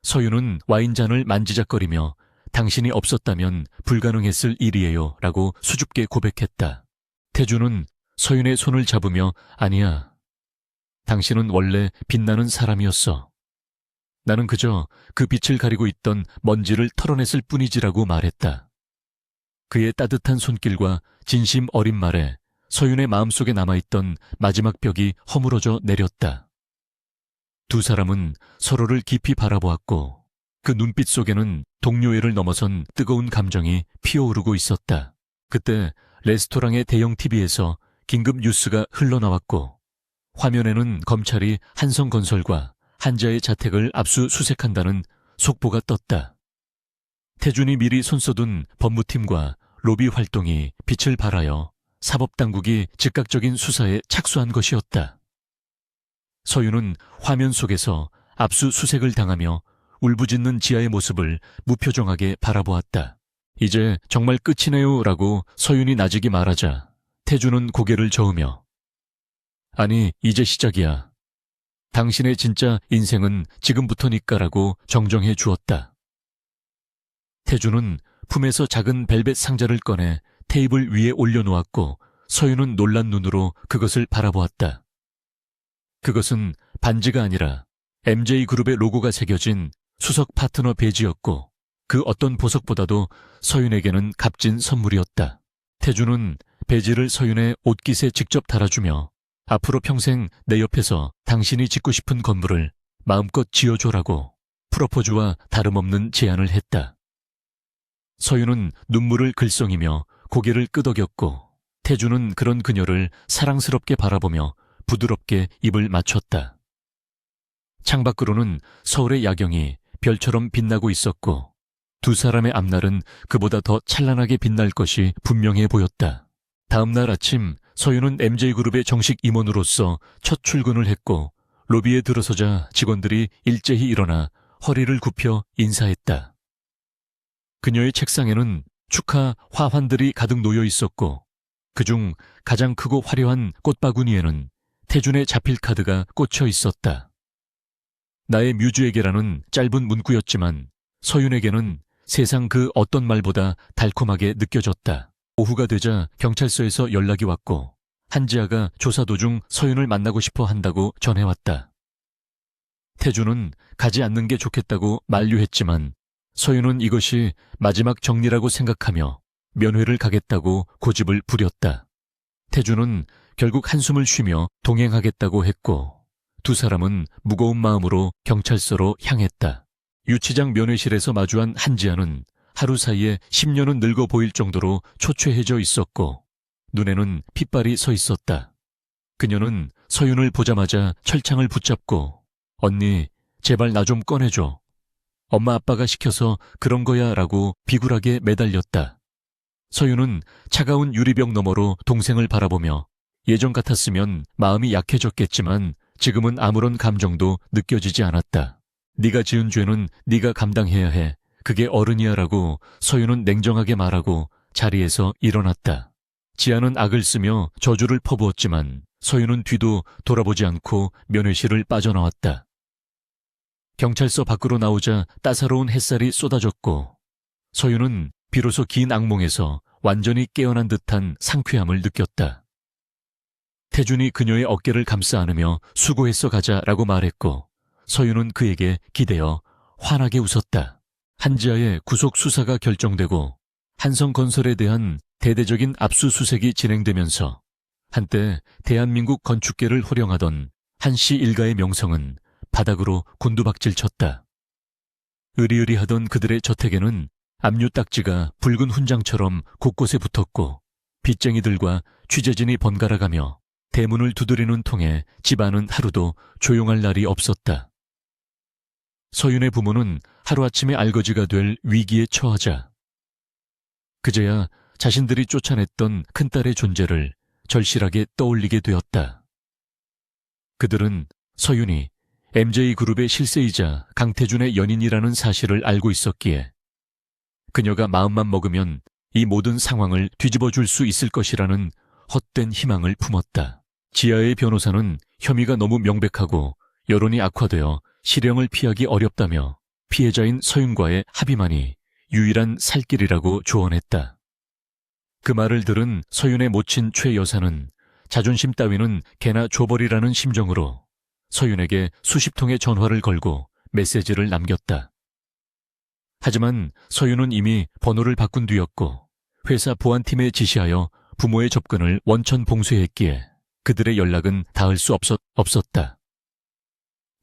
서윤은 와인잔을 만지작거리며 당신이 없었다면 불가능했을 일이에요 라고 수줍게 고백했다. 태준은 서윤의 손을 잡으며 아니야. 당신은 원래 빛나는 사람이었어. 나는 그저 그 빛을 가리고 있던 먼지를 털어냈을 뿐이지라고 말했다. 그의 따뜻한 손길과 진심 어린 말에 서윤의 마음속에 남아있던 마지막 벽이 허물어져 내렸다. 두 사람은 서로를 깊이 바라보았고 그 눈빛 속에는 동료애를 넘어선 뜨거운 감정이 피어오르고 있었다. 그때 레스토랑의 대형 TV에서 긴급 뉴스가 흘러나왔고 화면에는 검찰이 한성건설과 한자의 자택을 압수수색한다는 속보가 떴다. 태준이 미리 손써둔 법무팀과 로비 활동이 빛을 발하여 사법당국이 즉각적인 수사에 착수한 것이었다. 서윤은 화면 속에서 압수수색을 당하며 울부짖는 지아의 모습을 무표정하게 바라보았다. 이제 정말 끝이네요 라고 서윤이 나직이 말하자 태준은 고개를 저으며 아니 이제 시작이야. 당신의 진짜 인생은 지금부터니까라고 정정해 주었다. 태준은 품에서 작은 벨벳 상자를 꺼내 테이블 위에 올려놓았고 서윤은 놀란 눈으로 그것을 바라보았다. 그것은 반지가 아니라 MJ그룹의 로고가 새겨진 수석 파트너 배지였고 그 어떤 보석보다도 서윤에게는 값진 선물이었다. 태준은 배지를 서윤의 옷깃에 직접 달아주며 앞으로 평생 내 옆에서 당신이 짓고 싶은 건물을 마음껏 지어줘라고 프로포즈와 다름없는 제안을 했다. 서윤은 눈물을 글썽이며 고개를 끄덕였고 태준은 그런 그녀를 사랑스럽게 바라보며 부드럽게 입을 맞췄다. 창밖으로는 서울의 야경이 별처럼 빛나고 있었고 두 사람의 앞날은 그보다 더 찬란하게 빛날 것이 분명해 보였다. 다음 날 아침 서윤은 MJ그룹의 정식 임원으로서 첫 출근을 했고 로비에 들어서자 직원들이 일제히 일어나 허리를 굽혀 인사했다. 그녀의 책상에는 축하 화환들이 가득 놓여 있었고 그중 가장 크고 화려한 꽃바구니에는 태준의 자필 카드가 꽂혀 있었다. 나의 뮤즈에게라는 짧은 문구였지만 서윤에게는 세상 그 어떤 말보다 달콤하게 느껴졌다. 오후가 되자 경찰서에서 연락이 왔고 한지아가 조사 도중 서윤을 만나고 싶어 한다고 전해왔다. 태주는 가지 않는 게 좋겠다고 만류했지만 서윤은 이것이 마지막 정리라고 생각하며 면회를 가겠다고 고집을 부렸다. 태주는 결국 한숨을 쉬며 동행하겠다고 했고 두 사람은 무거운 마음으로 경찰서로 향했다. 유치장 면회실에서 마주한 한지아는 하루 사이에 10년은 늙어 보일 정도로 초췌해져 있었고 눈에는 핏발이 서 있었다. 그녀는 서윤을 보자마자 철창을 붙잡고 언니, 제발 나 좀 꺼내줘. 엄마 아빠가 시켜서 그런 거야 라고 비굴하게 매달렸다. 서윤은 차가운 유리병 너머로 동생을 바라보며 예전 같았으면 마음이 약해졌겠지만 지금은 아무런 감정도 느껴지지 않았다. 네가 지은 죄는 네가 감당해야 해. 그게 어른이야 라고 서윤은 냉정하게 말하고 자리에서 일어났다. 지아는 악을 쓰며 저주를 퍼부었지만 서윤은 뒤도 돌아보지 않고 면회실을 빠져나왔다. 경찰서 밖으로 나오자 따사로운 햇살이 쏟아졌고 서윤은 비로소 긴 악몽에서 완전히 깨어난 듯한 상쾌함을 느꼈다. 태준이 그녀의 어깨를 감싸 안으며 수고했어 가자라고 말했고 서윤은 그에게 기대어 환하게 웃었다. 한지아의 구속 수사가 결정되고 한성건설에 대한 대대적인 압수수색이 진행되면서 한때 대한민국 건축계를 호령하던 한씨 일가의 명성은 바닥으로 곤두박질 쳤다. 으리으리하던 그들의 저택에는 압류 딱지가 붉은 훈장처럼 곳곳에 붙었고 빚쟁이들과 취재진이 번갈아가며 대문을 두드리는 통에 집안은 하루도 조용할 날이 없었다. 서윤의 부모는 하루아침에 알거지가 될 위기에 처하자 그제야 자신들이 쫓아냈던 큰딸의 존재를 절실하게 떠올리게 되었다. 그들은 서윤이 MJ그룹의 실세이자 강태준의 연인이라는 사실을 알고 있었기에 그녀가 마음만 먹으면 이 모든 상황을 뒤집어 줄 수 있을 것이라는 헛된 희망을 품었다. 지아의 변호사는 혐의가 너무 명백하고 여론이 악화되어 실형을 피하기 어렵다며 피해자인 서윤과의 합의만이 유일한 살 길이라고 조언했다. 그 말을 들은 서윤의 모친 최 여사는 자존심 따위는 개나 줘버리라는 심정으로 서윤에게 수십 통의 전화를 걸고 메시지를 남겼다. 하지만 서윤은 이미 번호를 바꾼 뒤였고 회사 보안팀에 지시하여 부모의 접근을 원천 봉쇄했기에 그들의 연락은 닿을 수 없었다.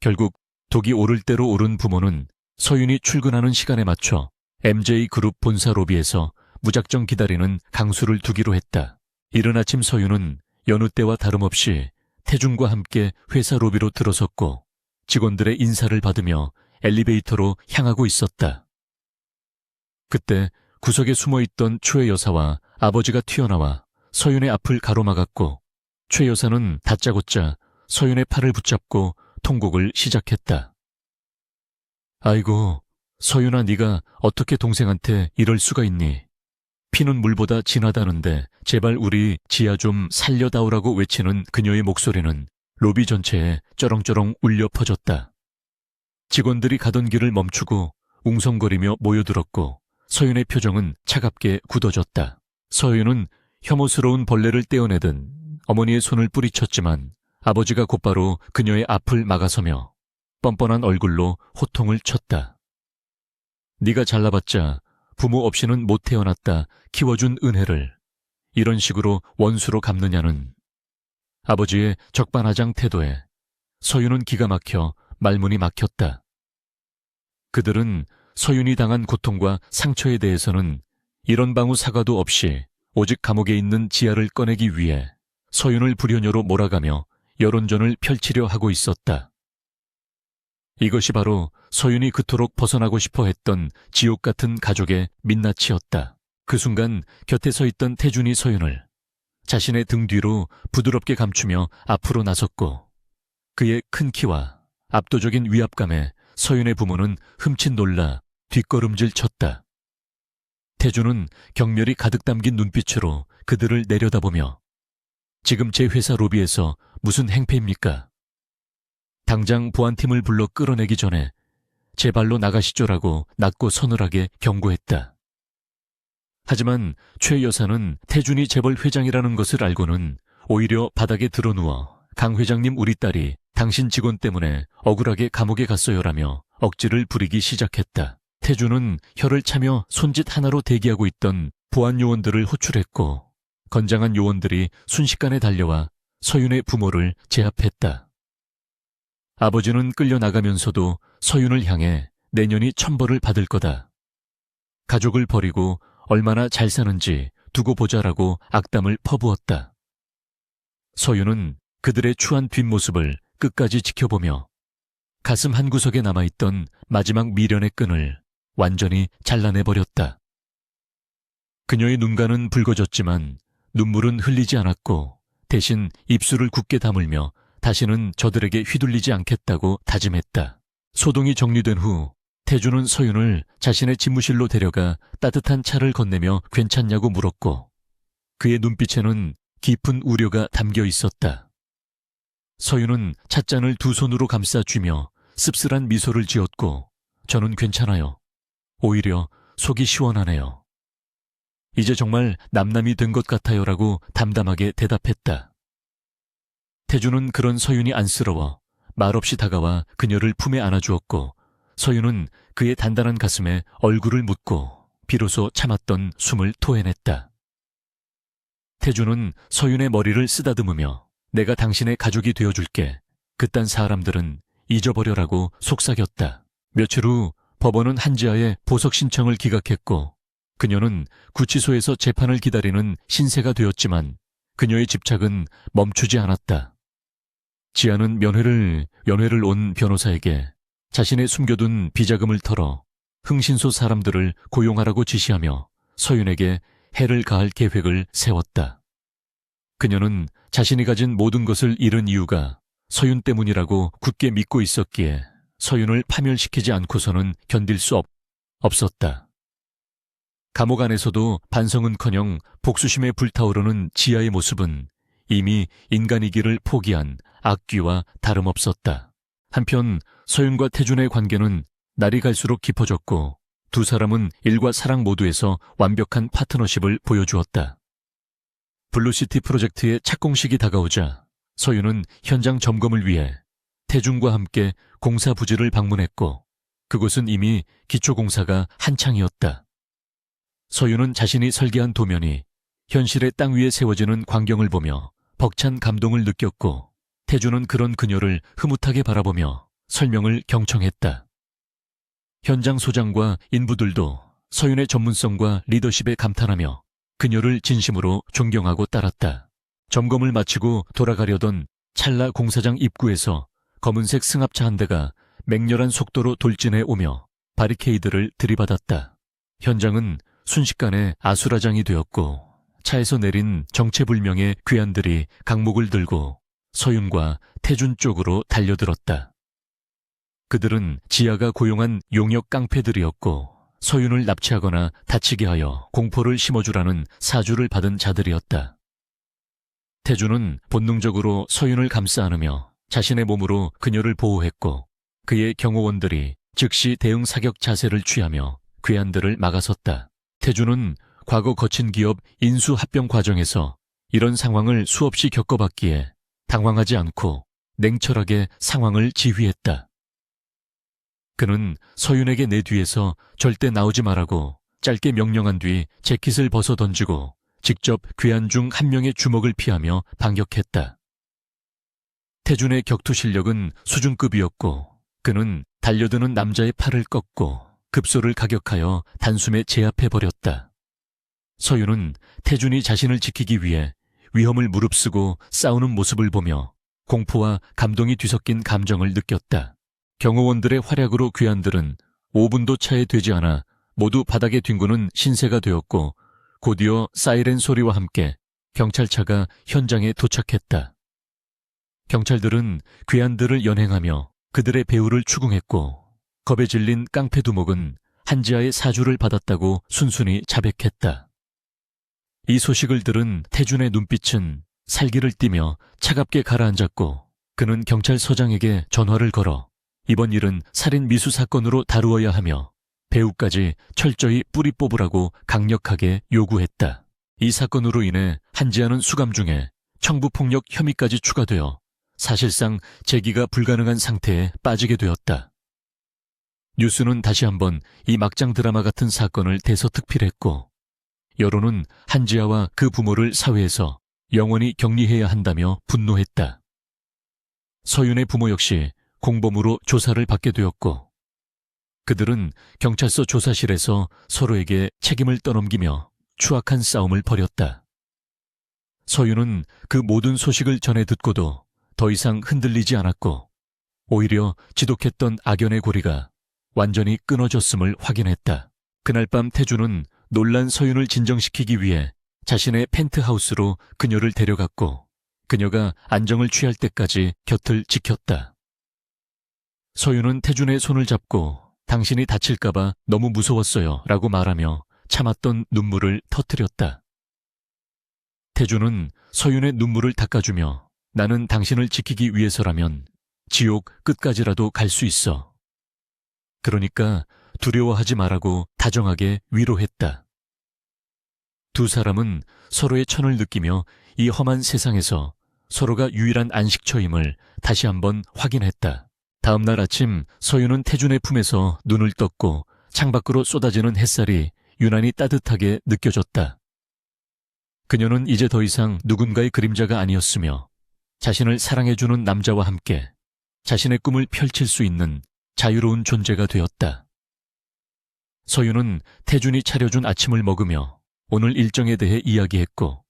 결국 독이 오를 대로 오른 부모는 서윤이 출근하는 시간에 맞춰 MJ그룹 본사 로비에서 무작정 기다리는 강수를 두기로 했다. 이른 아침 서윤은 여느 때와 다름없이 태준과 함께 회사 로비로 들어섰고 직원들의 인사를 받으며 엘리베이터로 향하고 있었다. 그때 구석에 숨어있던 최 여사와 아버지가 튀어나와 서윤의 앞을 가로막았고 최 여사는 다짜고짜 서윤의 팔을 붙잡고 통곡을 시작했다. 아이고, 서윤아, 네가 어떻게 동생한테 이럴 수가 있니? 피는 물보다 진하다는데 제발 우리 지아 좀 살려다오라고 외치는 그녀의 목소리는 로비 전체에 쩌렁쩌렁 울려 퍼졌다. 직원들이 가던 길을 멈추고 웅성거리며 모여들었고 서윤의 표정은 차갑게 굳어졌다. 서윤은 혐오스러운 벌레를 떼어내듯 어머니의 손을 뿌리쳤지만 아버지가 곧바로 그녀의 앞을 막아서며 뻔뻔한 얼굴로 호통을 쳤다. 네가 잘나봤자 부모 없이는 못 태어났다 키워준 은혜를 이런 식으로 원수로 갚느냐는. 아버지의 적반하장 태도에 서윤은 기가 막혀 말문이 막혔다. 그들은 서윤이 당한 고통과 상처에 대해서는 이런 방우 사과도 없이 오직 감옥에 있는 지아를 꺼내기 위해 서윤을 불효녀로 몰아가며 여론전을 펼치려 하고 있었다. 이것이 바로 서윤이 그토록 벗어나고 싶어 했던 지옥 같은 가족의 민낯이었다. 그 순간 곁에 서 있던 태준이 서윤을 자신의 등 뒤로 부드럽게 감추며 앞으로 나섰고 그의 큰 키와 압도적인 위압감에 서윤의 부모는 흠칫 놀라 뒷걸음질 쳤다. 태준은 경멸이 가득 담긴 눈빛으로 그들을 내려다보며 지금 제 회사 로비에서 무슨 행패입니까? 당장 보안팀을 불러 끌어내기 전에 제 발로 나가시죠라고 낮고 서늘하게 경고했다. 하지만 최 여사는 태준이 재벌 회장이라는 것을 알고는 오히려 바닥에 드러누워 강 회장님 우리 딸이 당신 직원 때문에 억울하게 감옥에 갔어요라며 억지를 부리기 시작했다. 태준은 혀를 차며 손짓 하나로 대기하고 있던 보안 요원들을 호출했고 건장한 요원들이 순식간에 달려와 서윤의 부모를 제압했다. 아버지는 끌려나가면서도 서윤을 향해 내년이 천벌을 받을 거다. 가족을 버리고 얼마나 잘 사는지 두고 보자라고 악담을 퍼부었다. 서윤은 그들의 추한 뒷모습을 끝까지 지켜보며 가슴 한구석에 남아있던 마지막 미련의 끈을 완전히 잘라내버렸다. 그녀의 눈가는 붉어졌지만 눈물은 흘리지 않았고 대신 입술을 굳게 다물며 다시는 저들에게 휘둘리지 않겠다고 다짐했다. 소동이 정리된 후 태준은 서윤을 자신의 집무실로 데려가 따뜻한 차를 건네며 괜찮냐고 물었고 그의 눈빛에는 깊은 우려가 담겨 있었다. 서윤은 찻잔을 두 손으로 감싸 쥐며 씁쓸한 미소를 지었고 저는 괜찮아요. 오히려 속이 시원하네요. 이제 정말 남남이 된 것 같아요라고 담담하게 대답했다. 태준은 그런 서윤이 안쓰러워 말없이 다가와 그녀를 품에 안아주었고 서윤은 그의 단단한 가슴에 얼굴을 묻고 비로소 참았던 숨을 토해냈다. 태준은 서윤의 머리를 쓰다듬으며 내가 당신의 가족이 되어줄게. 그딴 사람들은 잊어버려라고 속삭였다. 며칠 후 법원은 한지아의 보석 신청을 기각했고 그녀는 구치소에서 재판을 기다리는 신세가 되었지만 그녀의 집착은 멈추지 않았다. 지아는 연회를 온 변호사에게 자신의 숨겨둔 비자금을 털어 흥신소 사람들을 고용하라고 지시하며 서윤에게 해를 가할 계획을 세웠다. 그녀는 자신이 가진 모든 것을 잃은 이유가 서윤 때문이라고 굳게 믿고 있었기에 서윤을 파멸시키지 않고서는 견딜 수 없었다. 감옥 안에서도 반성은커녕 복수심에 불타오르는 지아의 모습은 이미 인간이기를 포기한 악귀와 다름없었다. 한편 서윤과 태준의 관계는 날이 갈수록 깊어졌고 두 사람은 일과 사랑 모두에서 완벽한 파트너십을 보여주었다. 블루시티 프로젝트의 착공식이 다가오자 서윤은 현장 점검을 위해 태준과 함께 공사 부지를 방문했고 그곳은 이미 기초공사가 한창이었다. 서윤은 자신이 설계한 도면이 현실의 땅 위에 세워지는 광경을 보며 벅찬 감동을 느꼈고 태준은 그런 그녀를 흐뭇하게 바라보며 설명을 경청했다. 현장 소장과 인부들도 서윤의 전문성과 리더십에 감탄하며 그녀를 진심으로 존경하고 따랐다. 점검을 마치고 돌아가려던 찰나 공사장 입구에서 검은색 승합차 한 대가 맹렬한 속도로 돌진해 오며 바리케이드를 들이받았다. 현장은 순식간에 아수라장이 되었고 차에서 내린 정체불명의 괴한들이 강목을 들고 서윤과 태준 쪽으로 달려들었다. 그들은 지아가 고용한 용역 깡패들이었고 서윤을 납치하거나 다치게 하여 공포를 심어주라는 사주를 받은 자들이었다. 태준은 본능적으로 서윤을 감싸 안으며 자신의 몸으로 그녀를 보호했고 그의 경호원들이 즉시 대응 사격 자세를 취하며 괴한들을 막아섰다. 태준은 과거 거친 기업 인수 합병 과정에서 이런 상황을 수없이 겪어봤기에 당황하지 않고 냉철하게 상황을 지휘했다. 그는 서윤에게 내 뒤에서 절대 나오지 말라고 짧게 명령한 뒤 재킷을 벗어 던지고 직접 괴한 중 한 명의 주먹을 피하며 반격했다. 태준의 격투 실력은 수준급이었고 그는 달려드는 남자의 팔을 꺾고 급소를 가격하여 단숨에 제압해버렸다. 서윤은 태준이 자신을 지키기 위해 위험을 무릅쓰고 싸우는 모습을 보며 공포와 감동이 뒤섞인 감정을 느꼈다. 경호원들의 활약으로 괴한들은 5분도 차에 되지 않아 모두 바닥에 뒹구는 신세가 되었고 곧이어 사이렌 소리와 함께 경찰차가 현장에 도착했다. 경찰들은 괴한들을 연행하며 그들의 배후를 추궁했고 겁에 질린 깡패 두목은 한지아의 사주를 받았다고 순순히 자백했다. 이 소식을 들은 태준의 눈빛은 살기를 띠며 차갑게 가라앉았고 그는 경찰서장에게 전화를 걸어 이번 일은 살인 미수 사건으로 다루어야 하며 배우까지 철저히 뿌리 뽑으라고 강력하게 요구했다. 이 사건으로 인해 한지아는 수감 중에 청부폭력 혐의까지 추가되어 사실상 재기가 불가능한 상태에 빠지게 되었다. 뉴스는 다시 한번 이 막장 드라마 같은 사건을 대서특필했고 여론은 한지아와 그 부모를 사회에서 영원히 격리해야 한다며 분노했다. 서윤의 부모 역시 공범으로 조사를 받게 되었고 그들은 경찰서 조사실에서 서로에게 책임을 떠넘기며 추악한 싸움을 벌였다. 서윤은 그 모든 소식을 전해 듣고도 더 이상 흔들리지 않았고 오히려 지독했던 악연의 고리가 완전히 끊어졌음을 확인했다. 그날 밤 태주는 놀란 서윤을 진정시키기 위해 자신의 펜트하우스로 그녀를 데려갔고 그녀가 안정을 취할 때까지 곁을 지켰다. 서윤은 태준의 손을 잡고 당신이 다칠까봐 너무 무서웠어요 라고 말하며 참았던 눈물을 터뜨렸다. 태준은 서윤의 눈물을 닦아주며 나는 당신을 지키기 위해서라면 지옥 끝까지라도 갈 수 있어. 그러니까 두려워하지 말라고 다정하게 위로했다. 두 사람은 서로의 천을 느끼며 이 험한 세상에서 서로가 유일한 안식처임을 다시 한번 확인했다. 다음 날 아침 서윤은 태준의 품에서 눈을 떴고 창밖으로 쏟아지는 햇살이 유난히 따뜻하게 느껴졌다. 그녀는 이제 더 이상 누군가의 그림자가 아니었으며 자신을 사랑해주는 남자와 함께 자신의 꿈을 펼칠 수 있는 자유로운 존재가 되었다. 서윤은 태준이 차려준 아침을 먹으며 오늘 일정에 대해 이야기했고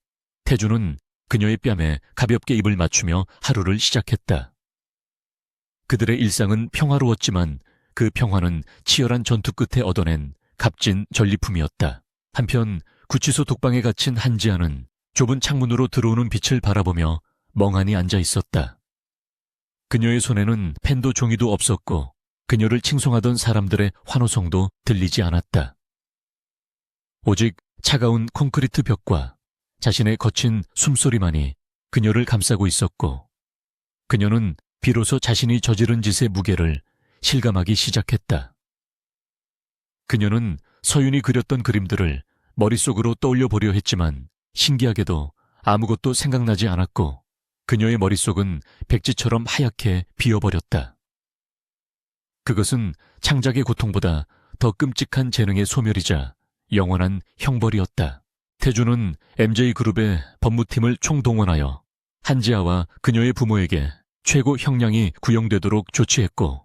태준은 그녀의 뺨에 가볍게 입을 맞추며 하루를 시작했다. 그들의 일상은 평화로웠지만 그 평화는 치열한 전투 끝에 얻어낸 값진 전리품이었다. 한편 구치소 독방에 갇힌 한지아는 좁은 창문으로 들어오는 빛을 바라보며 멍하니 앉아 있었다. 그녀의 손에는 펜도 종이도 없었고 그녀를 칭송하던 사람들의 환호성도 들리지 않았다. 오직 차가운 콘크리트 벽과 자신의 거친 숨소리만이 그녀를 감싸고 있었고 그녀는 비로소 자신이 저지른 짓의 무게를 실감하기 시작했다. 그녀는 서윤이 그렸던 그림들을 머릿속으로 떠올려 보려 했지만 신기하게도 아무것도 생각나지 않았고 그녀의 머릿속은 백지처럼 하얗게 비어버렸다. 그것은 창작의 고통보다 더 끔찍한 재능의 소멸이자 영원한 형벌이었다. 태주는 MJ그룹의 법무팀을 총동원하여 한지아와 그녀의 부모에게 최고 형량이 구형되도록 조치했고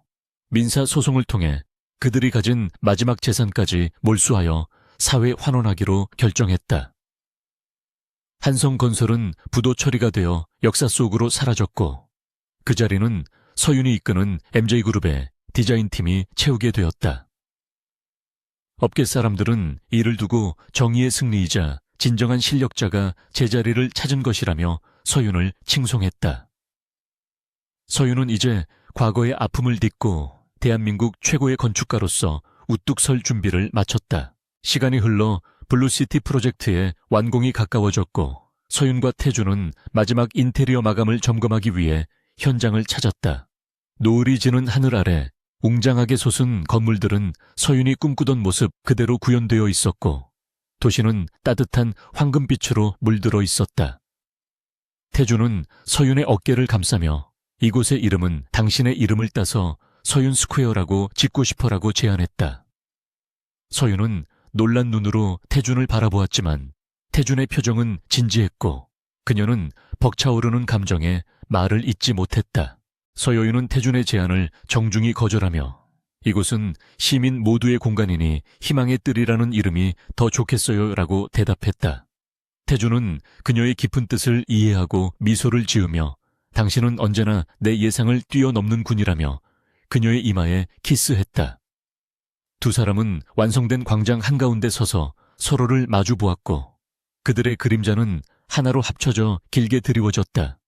민사소송을 통해 그들이 가진 마지막 재산까지 몰수하여 사회 환원하기로 결정했다. 한성건설은 부도 처리가 되어 역사 속으로 사라졌고 그 자리는 서윤이 이끄는 MJ그룹의 디자인팀이 채우게 되었다. 업계 사람들은 이를 두고 정의의 승리이자 진정한 실력자가 제자리를 찾은 것이라며 서윤을 칭송했다. 서윤은 이제 과거의 아픔을 딛고 대한민국 최고의 건축가로서 우뚝 설 준비를 마쳤다. 시간이 흘러 블루시티 프로젝트의 완공이 가까워졌고 서윤과 태주는 마지막 인테리어 마감을 점검하기 위해 현장을 찾았다. 노을이 지는 하늘 아래 웅장하게 솟은 건물들은 서윤이 꿈꾸던 모습 그대로 구현되어 있었고 도시는 따뜻한 황금빛으로 물들어 있었다. 태주는 서윤의 어깨를 감싸며 이곳의 이름은 당신의 이름을 따서 서윤 스퀘어라고 짓고 싶어라고 제안했다. 서윤은 놀란 눈으로 태준을 바라보았지만 태준의 표정은 진지했고 그녀는 벅차오르는 감정에 말을 잇지 못했다. 서여윤은 태준의 제안을 정중히 거절하며 이곳은 시민 모두의 공간이니 희망의 뜰이라는 이름이 더 좋겠어요 라고 대답했다. 태준은 그녀의 깊은 뜻을 이해하고 미소를 지으며 당신은 언제나 내 예상을 뛰어넘는 군이라며 그녀의 이마에 키스했다. 두 사람은 완성된 광장 한가운데 서서 서로를 마주 보았고 그들의 그림자는 하나로 합쳐져 길게 드리워졌다.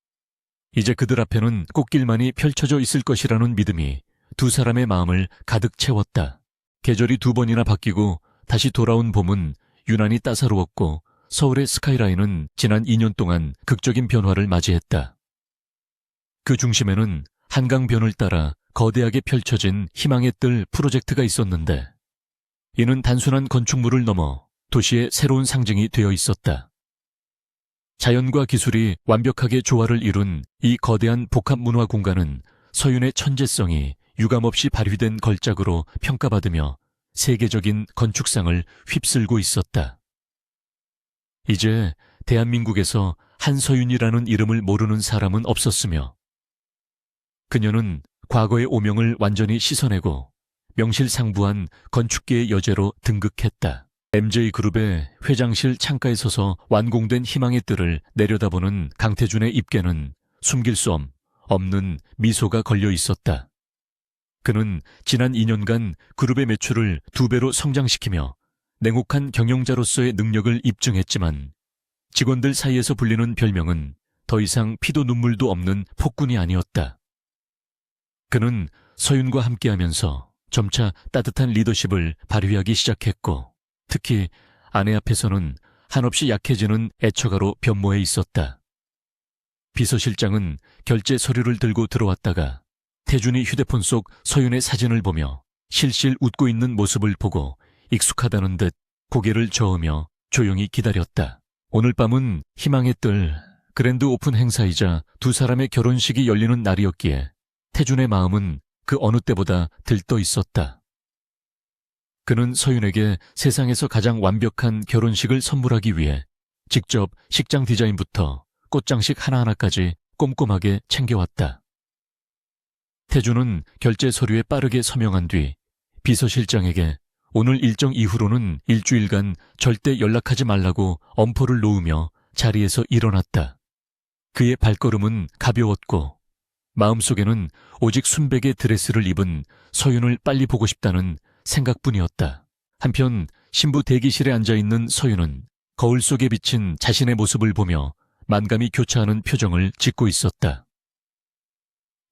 이제 그들 앞에는 꽃길만이 펼쳐져 있을 것이라는 믿음이 두 사람의 마음을 가득 채웠다. 계절이 두 번이나 바뀌고 다시 돌아온 봄은 유난히 따사로웠고 서울의 스카이라인은 지난 2년 동안 극적인 변화를 맞이했다. 그 중심에는 한강변을 따라 거대하게 펼쳐진 희망의 뜰 프로젝트가 있었는데, 이는 단순한 건축물을 넘어 도시의 새로운 상징이 되어 있었다. 자연과 기술이 완벽하게 조화를 이룬 이 거대한 복합 문화 공간은 서윤의 천재성이 유감없이 발휘된 걸작으로 평가받으며 세계적인 건축상을 휩쓸고 있었다. 이제 대한민국에서 한서윤이라는 이름을 모르는 사람은 없었으며, 그녀는 과거의 오명을 완전히 씻어내고 명실상부한 건축계의 여제로 등극했다. MJ그룹의 회장실 창가에 서서 완공된 희망의 뜰을 내려다보는 강태준의 입에는 숨길 수 없는 미소가 걸려 있었다. 그는 지난 2년간 그룹의 매출을 2배로 성장시키며 냉혹한 경영자로서의 능력을 입증했지만, 직원들 사이에서 불리는 별명은 더 이상 피도 눈물도 없는 폭군이 아니었다. 그는 서윤과 함께하면서 점차 따뜻한 리더십을 발휘하기 시작했고, 특히 아내 앞에서는 한없이 약해지는 애처가로 변모해 있었다. 비서실장은 결제 서류를 들고 들어왔다가 태준이 휴대폰 속 서윤의 사진을 보며 실실 웃고 있는 모습을 보고 익숙하다는 듯 고개를 저으며 조용히 기다렸다. 오늘 밤은 희망의 뜰 그랜드 오픈 행사이자 두 사람의 결혼식이 열리는 날이었기에 태준의 마음은 그 어느 때보다 들떠 있었다. 그는 서윤에게 세상에서 가장 완벽한 결혼식을 선물하기 위해 직접 식장 디자인부터 꽃장식 하나하나까지 꼼꼼하게 챙겨왔다. 태준은 결제 서류에 빠르게 서명한 뒤 비서실장에게 오늘 일정 이후로는 일주일간 절대 연락하지 말라고 엄포를 놓으며 자리에서 일어났다. 그의 발걸음은 가벼웠고 마음속에는 오직 순백의 드레스를 입은 서윤을 빨리 보고 싶다는 생각뿐이었다. 한편 신부 대기실에 앉아있는 서윤은 거울 속에 비친 자신의 모습을 보며 만감이 교차하는 표정을 짓고 있었다.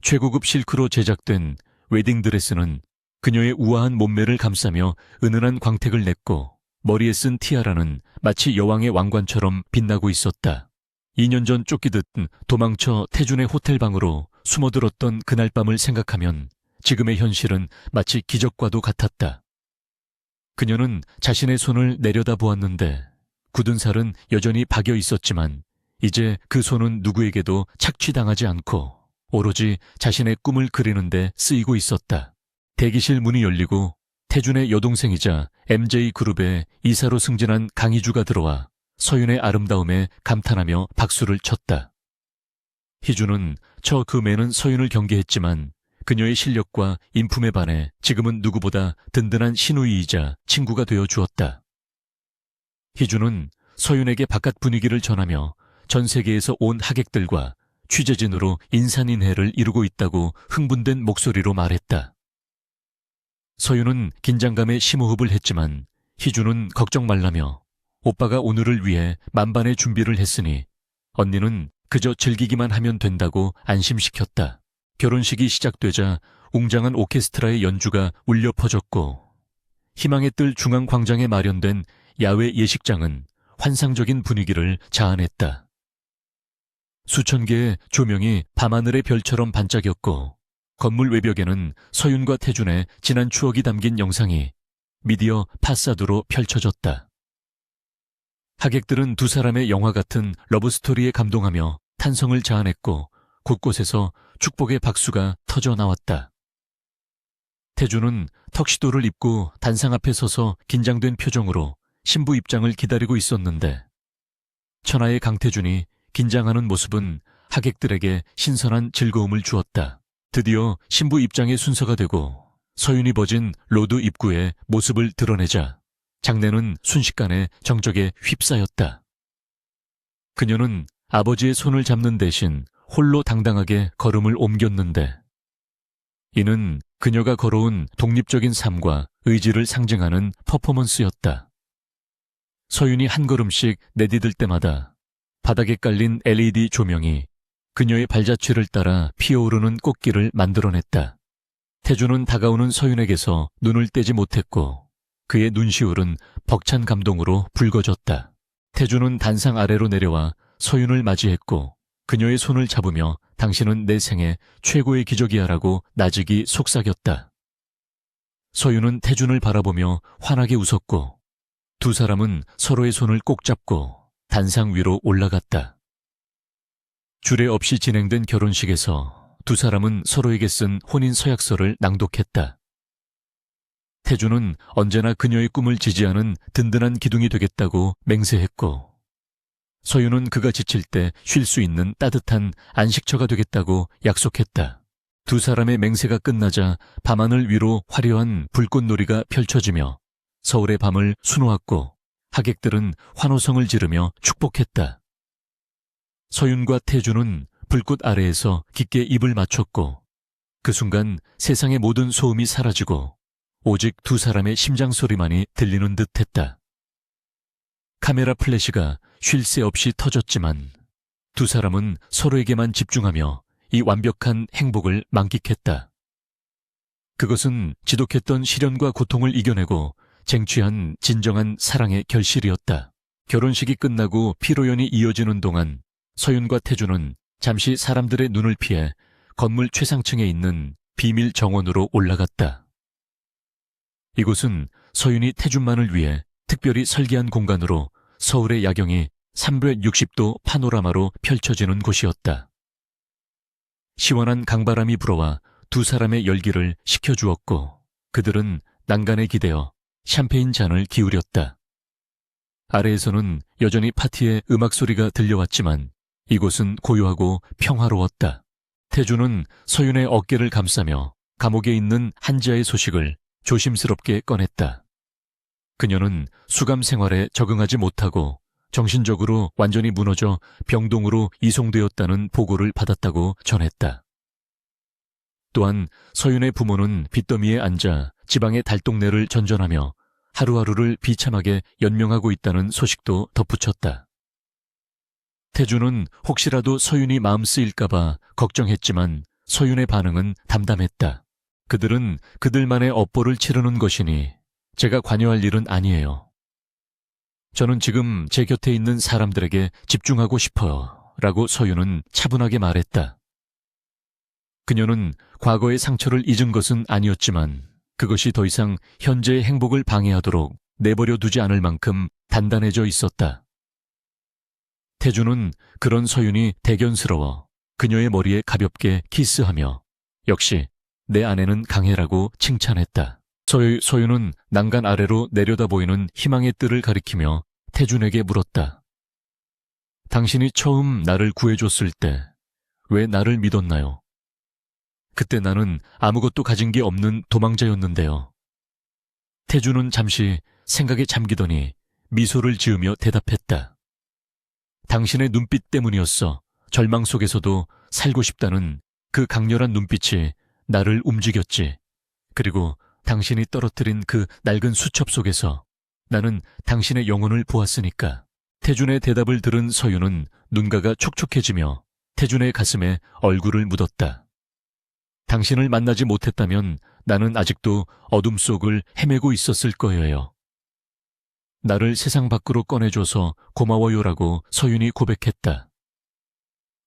최고급 실크로 제작된 웨딩드레스는 그녀의 우아한 몸매를 감싸며 은은한 광택을 냈고, 머리에 쓴 티아라는 마치 여왕의 왕관처럼 빛나고 있었다. 2년 전 쫓기듯 도망쳐 태준의 호텔방으로 숨어들었던 그날 밤을 생각하면 지금의 현실은 마치 기적과도 같았다. 그녀는 자신의 손을 내려다보았는데 굳은 살은 여전히 박여 있었지만 이제 그 손은 누구에게도 착취당하지 않고 오로지 자신의 꿈을 그리는데 쓰이고 있었다. 대기실 문이 열리고 태준의 여동생이자 MJ그룹의 이사로 승진한 강희주가 들어와 서윤의 아름다움에 감탄하며 박수를 쳤다. 희주는 저 그 매는 서윤을 경계했지만 그녀의 실력과 인품에 반해 지금은 누구보다 든든한 시누이이자 친구가 되어 주었다. 희주는 서윤에게 바깥 분위기를 전하며 전 세계에서 온 하객들과 취재진으로 인산인해를 이루고 있다고 흥분된 목소리로 말했다. 서윤은 긴장감에 심호흡을 했지만 희주는 걱정 말라며 오빠가 오늘을 위해 만반의 준비를 했으니 언니는 그저 즐기기만 하면 된다고 안심시켰다. 결혼식이 시작되자 웅장한 오케스트라의 연주가 울려 퍼졌고 희망의 뜰 중앙광장에 마련된 야외 예식장은 환상적인 분위기를 자아냈다. 수천 개의 조명이 밤하늘의 별처럼 반짝였고 건물 외벽에는 서윤과 태준의 지난 추억이 담긴 영상이 미디어 파사드로 펼쳐졌다. 하객들은 두 사람의 영화 같은 러브스토리에 감동하며 탄성을 자아냈고 곳곳에서 축복의 박수가 터져 나왔다. 태준은 턱시도를 입고 단상 앞에 서서 긴장된 표정으로 신부 입장을 기다리고 있었는데 천하의 강태준이 긴장하는 모습은 하객들에게 신선한 즐거움을 주었다. 드디어 신부 입장의 순서가 되고 서윤이 벗은 로드 입구에 모습을 드러내자 장내는 순식간에 정적에 휩싸였다. 그녀는 아버지의 손을 잡는 대신 홀로 당당하게 걸음을 옮겼는데 이는 그녀가 걸어온 독립적인 삶과 의지를 상징하는 퍼포먼스였다. 서윤이 한 걸음씩 내디딜 때마다 바닥에 깔린 LED 조명이 그녀의 발자취를 따라 피어오르는 꽃길을 만들어냈다. 태준은 다가오는 서윤에게서 눈을 떼지 못했고 그의 눈시울은 벅찬 감동으로 붉어졌다. 태준은 단상 아래로 내려와 서윤을 맞이했고 그녀의 손을 잡으며 당신은 내 생애 최고의 기적이야라고 나직이 속삭였다. 서윤은 태준을 바라보며 환하게 웃었고 두 사람은 서로의 손을 꼭 잡고 단상 위로 올라갔다. 주례 없이 진행된 결혼식에서 두 사람은 서로에게 쓴 혼인 서약서를 낭독했다. 태준은 언제나 그녀의 꿈을 지지하는 든든한 기둥이 되겠다고 맹세했고 서윤은 그가 지칠 때 쉴 수 있는 따뜻한 안식처가 되겠다고 약속했다. 두 사람의 맹세가 끝나자 밤하늘 위로 화려한 불꽃놀이가 펼쳐지며 서울의 밤을 수놓았고 하객들은 환호성을 지르며 축복했다. 서윤과 태준은 불꽃 아래에서 깊게 입을 맞췄고 그 순간 세상의 모든 소음이 사라지고 오직 두 사람의 심장 소리만이 들리는 듯했다. 카메라 플래시가 쉴 새 없이 터졌지만 두 사람은 서로에게만 집중하며 이 완벽한 행복을 만끽했다. 그것은 지독했던 시련과 고통을 이겨내고 쟁취한 진정한 사랑의 결실이었다. 결혼식이 끝나고 피로연이 이어지는 동안 서윤과 태준은 잠시 사람들의 눈을 피해 건물 최상층에 있는 비밀 정원으로 올라갔다. 이곳은 서윤이 태준만을 위해 특별히 설계한 공간으로 서울의 야경이 360도 파노라마로 펼쳐지는 곳이었다. 시원한 강바람이 불어와 두 사람의 열기를 식혀주었고 그들은 난간에 기대어 샴페인 잔을 기울였다. 아래에서는 여전히 파티의 음악 소리가 들려왔지만 이곳은 고요하고 평화로웠다. 태준은 서윤의 어깨를 감싸며 감옥에 있는 한지아의 소식을 조심스럽게 꺼냈다. 그녀는 수감 생활에 적응하지 못하고 정신적으로 완전히 무너져 병동으로 이송되었다는 보고를 받았다고 전했다. 또한 서윤의 부모는 빚더미에 앉아 지방의 달동네를 전전하며 하루하루를 비참하게 연명하고 있다는 소식도 덧붙였다. 태준은 혹시라도 서윤이 마음 쓰일까봐 걱정했지만 서윤의 반응은 담담했다. 그들은 그들만의 업보를 치르는 것이니 제가 관여할 일은 아니에요. 저는 지금 제 곁에 있는 사람들에게 집중하고 싶어요. 라고 서윤은 차분하게 말했다. 그녀는 과거의 상처를 잊은 것은 아니었지만 그것이 더 이상 현재의 행복을 방해하도록 내버려 두지 않을 만큼 단단해져 있었다. 태준은 그런 서윤이 대견스러워 그녀의 머리에 가볍게 키스하며 역시 내 아내는 강해라고 칭찬했다. 서윤은 난간 아래로 내려다 보이는 희망의 뜰을 가리키며 태준에게 물었다. 당신이 처음 나를 구해줬을 때 왜 나를 믿었나요? 그때 나는 아무것도 가진 게 없는 도망자였는데요. 태준은 잠시 생각에 잠기더니 미소를 지으며 대답했다. 당신의 눈빛 때문이었어. 절망 속에서도 살고 싶다는 그 강렬한 눈빛이 나를 움직였지. 그리고 당신이 떨어뜨린 그 낡은 수첩 속에서 나는 당신의 영혼을 보았으니까. 태준의 대답을 들은 서윤은 눈가가 촉촉해지며 태준의 가슴에 얼굴을 묻었다. 당신을 만나지 못했다면 나는 아직도 어둠 속을 헤매고 있었을 거예요. 나를 세상 밖으로 꺼내줘서 고마워요라고 서윤이 고백했다.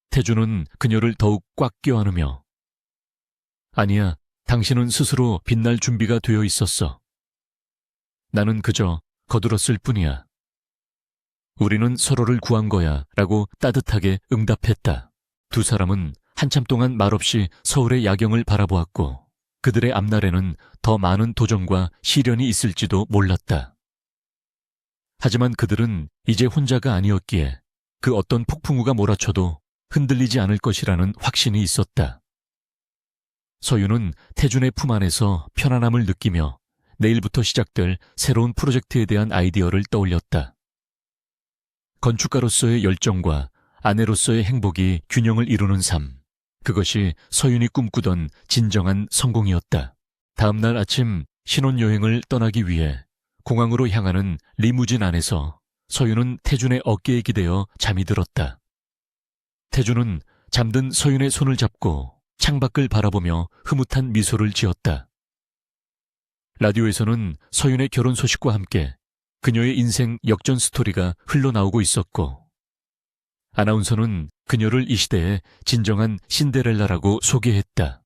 태준은 그녀를 더욱 꽉 껴안으며 아니야, 당신은 스스로 빛날 준비가 되어 있었어. 나는 그저 거들었을 뿐이야. 우리는 서로를 구한 거야 라고 따뜻하게 응답했다. 두 사람은 한참 동안 말없이 서울의 야경을 바라보았고 그들의 앞날에는 더 많은 도전과 시련이 있을지도 몰랐다. 하지만 그들은 이제 혼자가 아니었기에 그 어떤 폭풍우가 몰아쳐도 흔들리지 않을 것이라는 확신이 있었다. 서윤은 태준의 품 안에서 편안함을 느끼며 내일부터 시작될 새로운 프로젝트에 대한 아이디어를 떠올렸다. 건축가로서의 열정과 아내로서의 행복이 균형을 이루는 삶. 그것이 서윤이 꿈꾸던 진정한 성공이었다. 다음 날 아침 신혼여행을 떠나기 위해 공항으로 향하는 리무진 안에서 서윤은 태준의 어깨에 기대어 잠이 들었다. 태준은 잠든 서윤의 손을 잡고 창밖을 바라보며 흐뭇한 미소를 지었다. 라디오에서는 서윤의 결혼 소식과 함께 그녀의 인생 역전 스토리가 흘러나오고 있었고 아나운서는 그녀를 이 시대의 진정한 신데렐라라고 소개했다.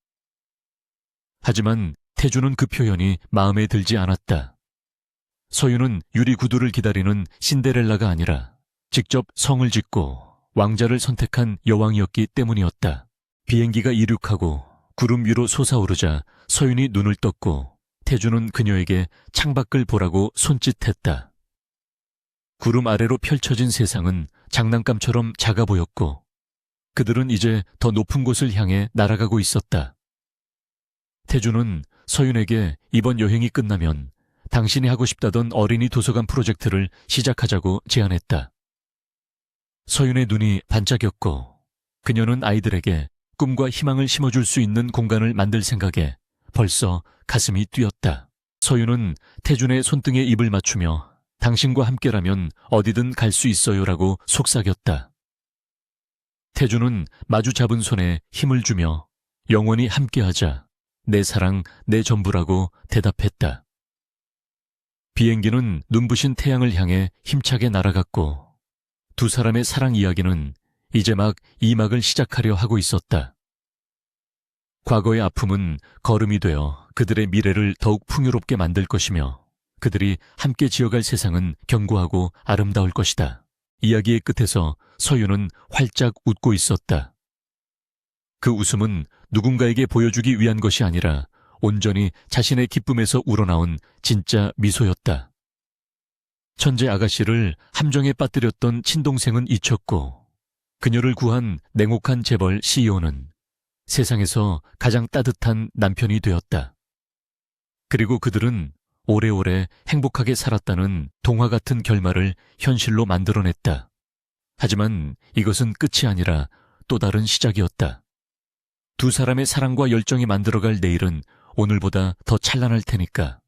하지만 태주는 그 표현이 마음에 들지 않았다. 서유는 유리 구두를 기다리는 신데렐라가 아니라 직접 성을 짓고 왕자를 선택한 여왕이었기 때문이었다. 비행기가 이륙하고 구름 위로 솟아오르자 서윤이 눈을 떴고 태주는 그녀에게 창밖을 보라고 손짓했다. 구름 아래로 펼쳐진 세상은 장난감처럼 작아 보였고 그들은 이제 더 높은 곳을 향해 날아가고 있었다. 태주는 서윤에게 이번 여행이 끝나면 당신이 하고 싶다던 어린이 도서관 프로젝트를 시작하자고 제안했다. 서윤의 눈이 반짝였고 그녀는 아이들에게 꿈과 희망을 심어줄 수 있는 공간을 만들 생각에 벌써 가슴이 뛰었다. 서윤은 태준의 손등에 입을 맞추며 당신과 함께라면 어디든 갈 수 있어요라고 속삭였다. 태준은 마주 잡은 손에 힘을 주며 영원히 함께하자, 내 사랑, 내 전부라고 대답했다. 비행기는 눈부신 태양을 향해 힘차게 날아갔고 두 사람의 사랑 이야기는 이제 막 2막을 시작하려 하고 있었다. 과거의 아픔은 걸음이 되어 그들의 미래를 더욱 풍요롭게 만들 것이며 그들이 함께 지어갈 세상은 견고하고 아름다울 것이다. 이야기의 끝에서 서유는 활짝 웃고 있었다. 그 웃음은 누군가에게 보여주기 위한 것이 아니라 온전히 자신의 기쁨에서 우러나온 진짜 미소였다. 천재 아가씨를 함정에 빠뜨렸던 친동생은 잊혔고 그녀를 구한 냉혹한 재벌 CEO는 세상에서 가장 따뜻한 남편이 되었다. 그리고 그들은 오래오래 행복하게 살았다는 동화 같은 결말을 현실로 만들어냈다. 하지만 이것은 끝이 아니라 또 다른 시작이었다. 두 사람의 사랑과 열정이 만들어갈 내일은 오늘보다 더 찬란할 테니까.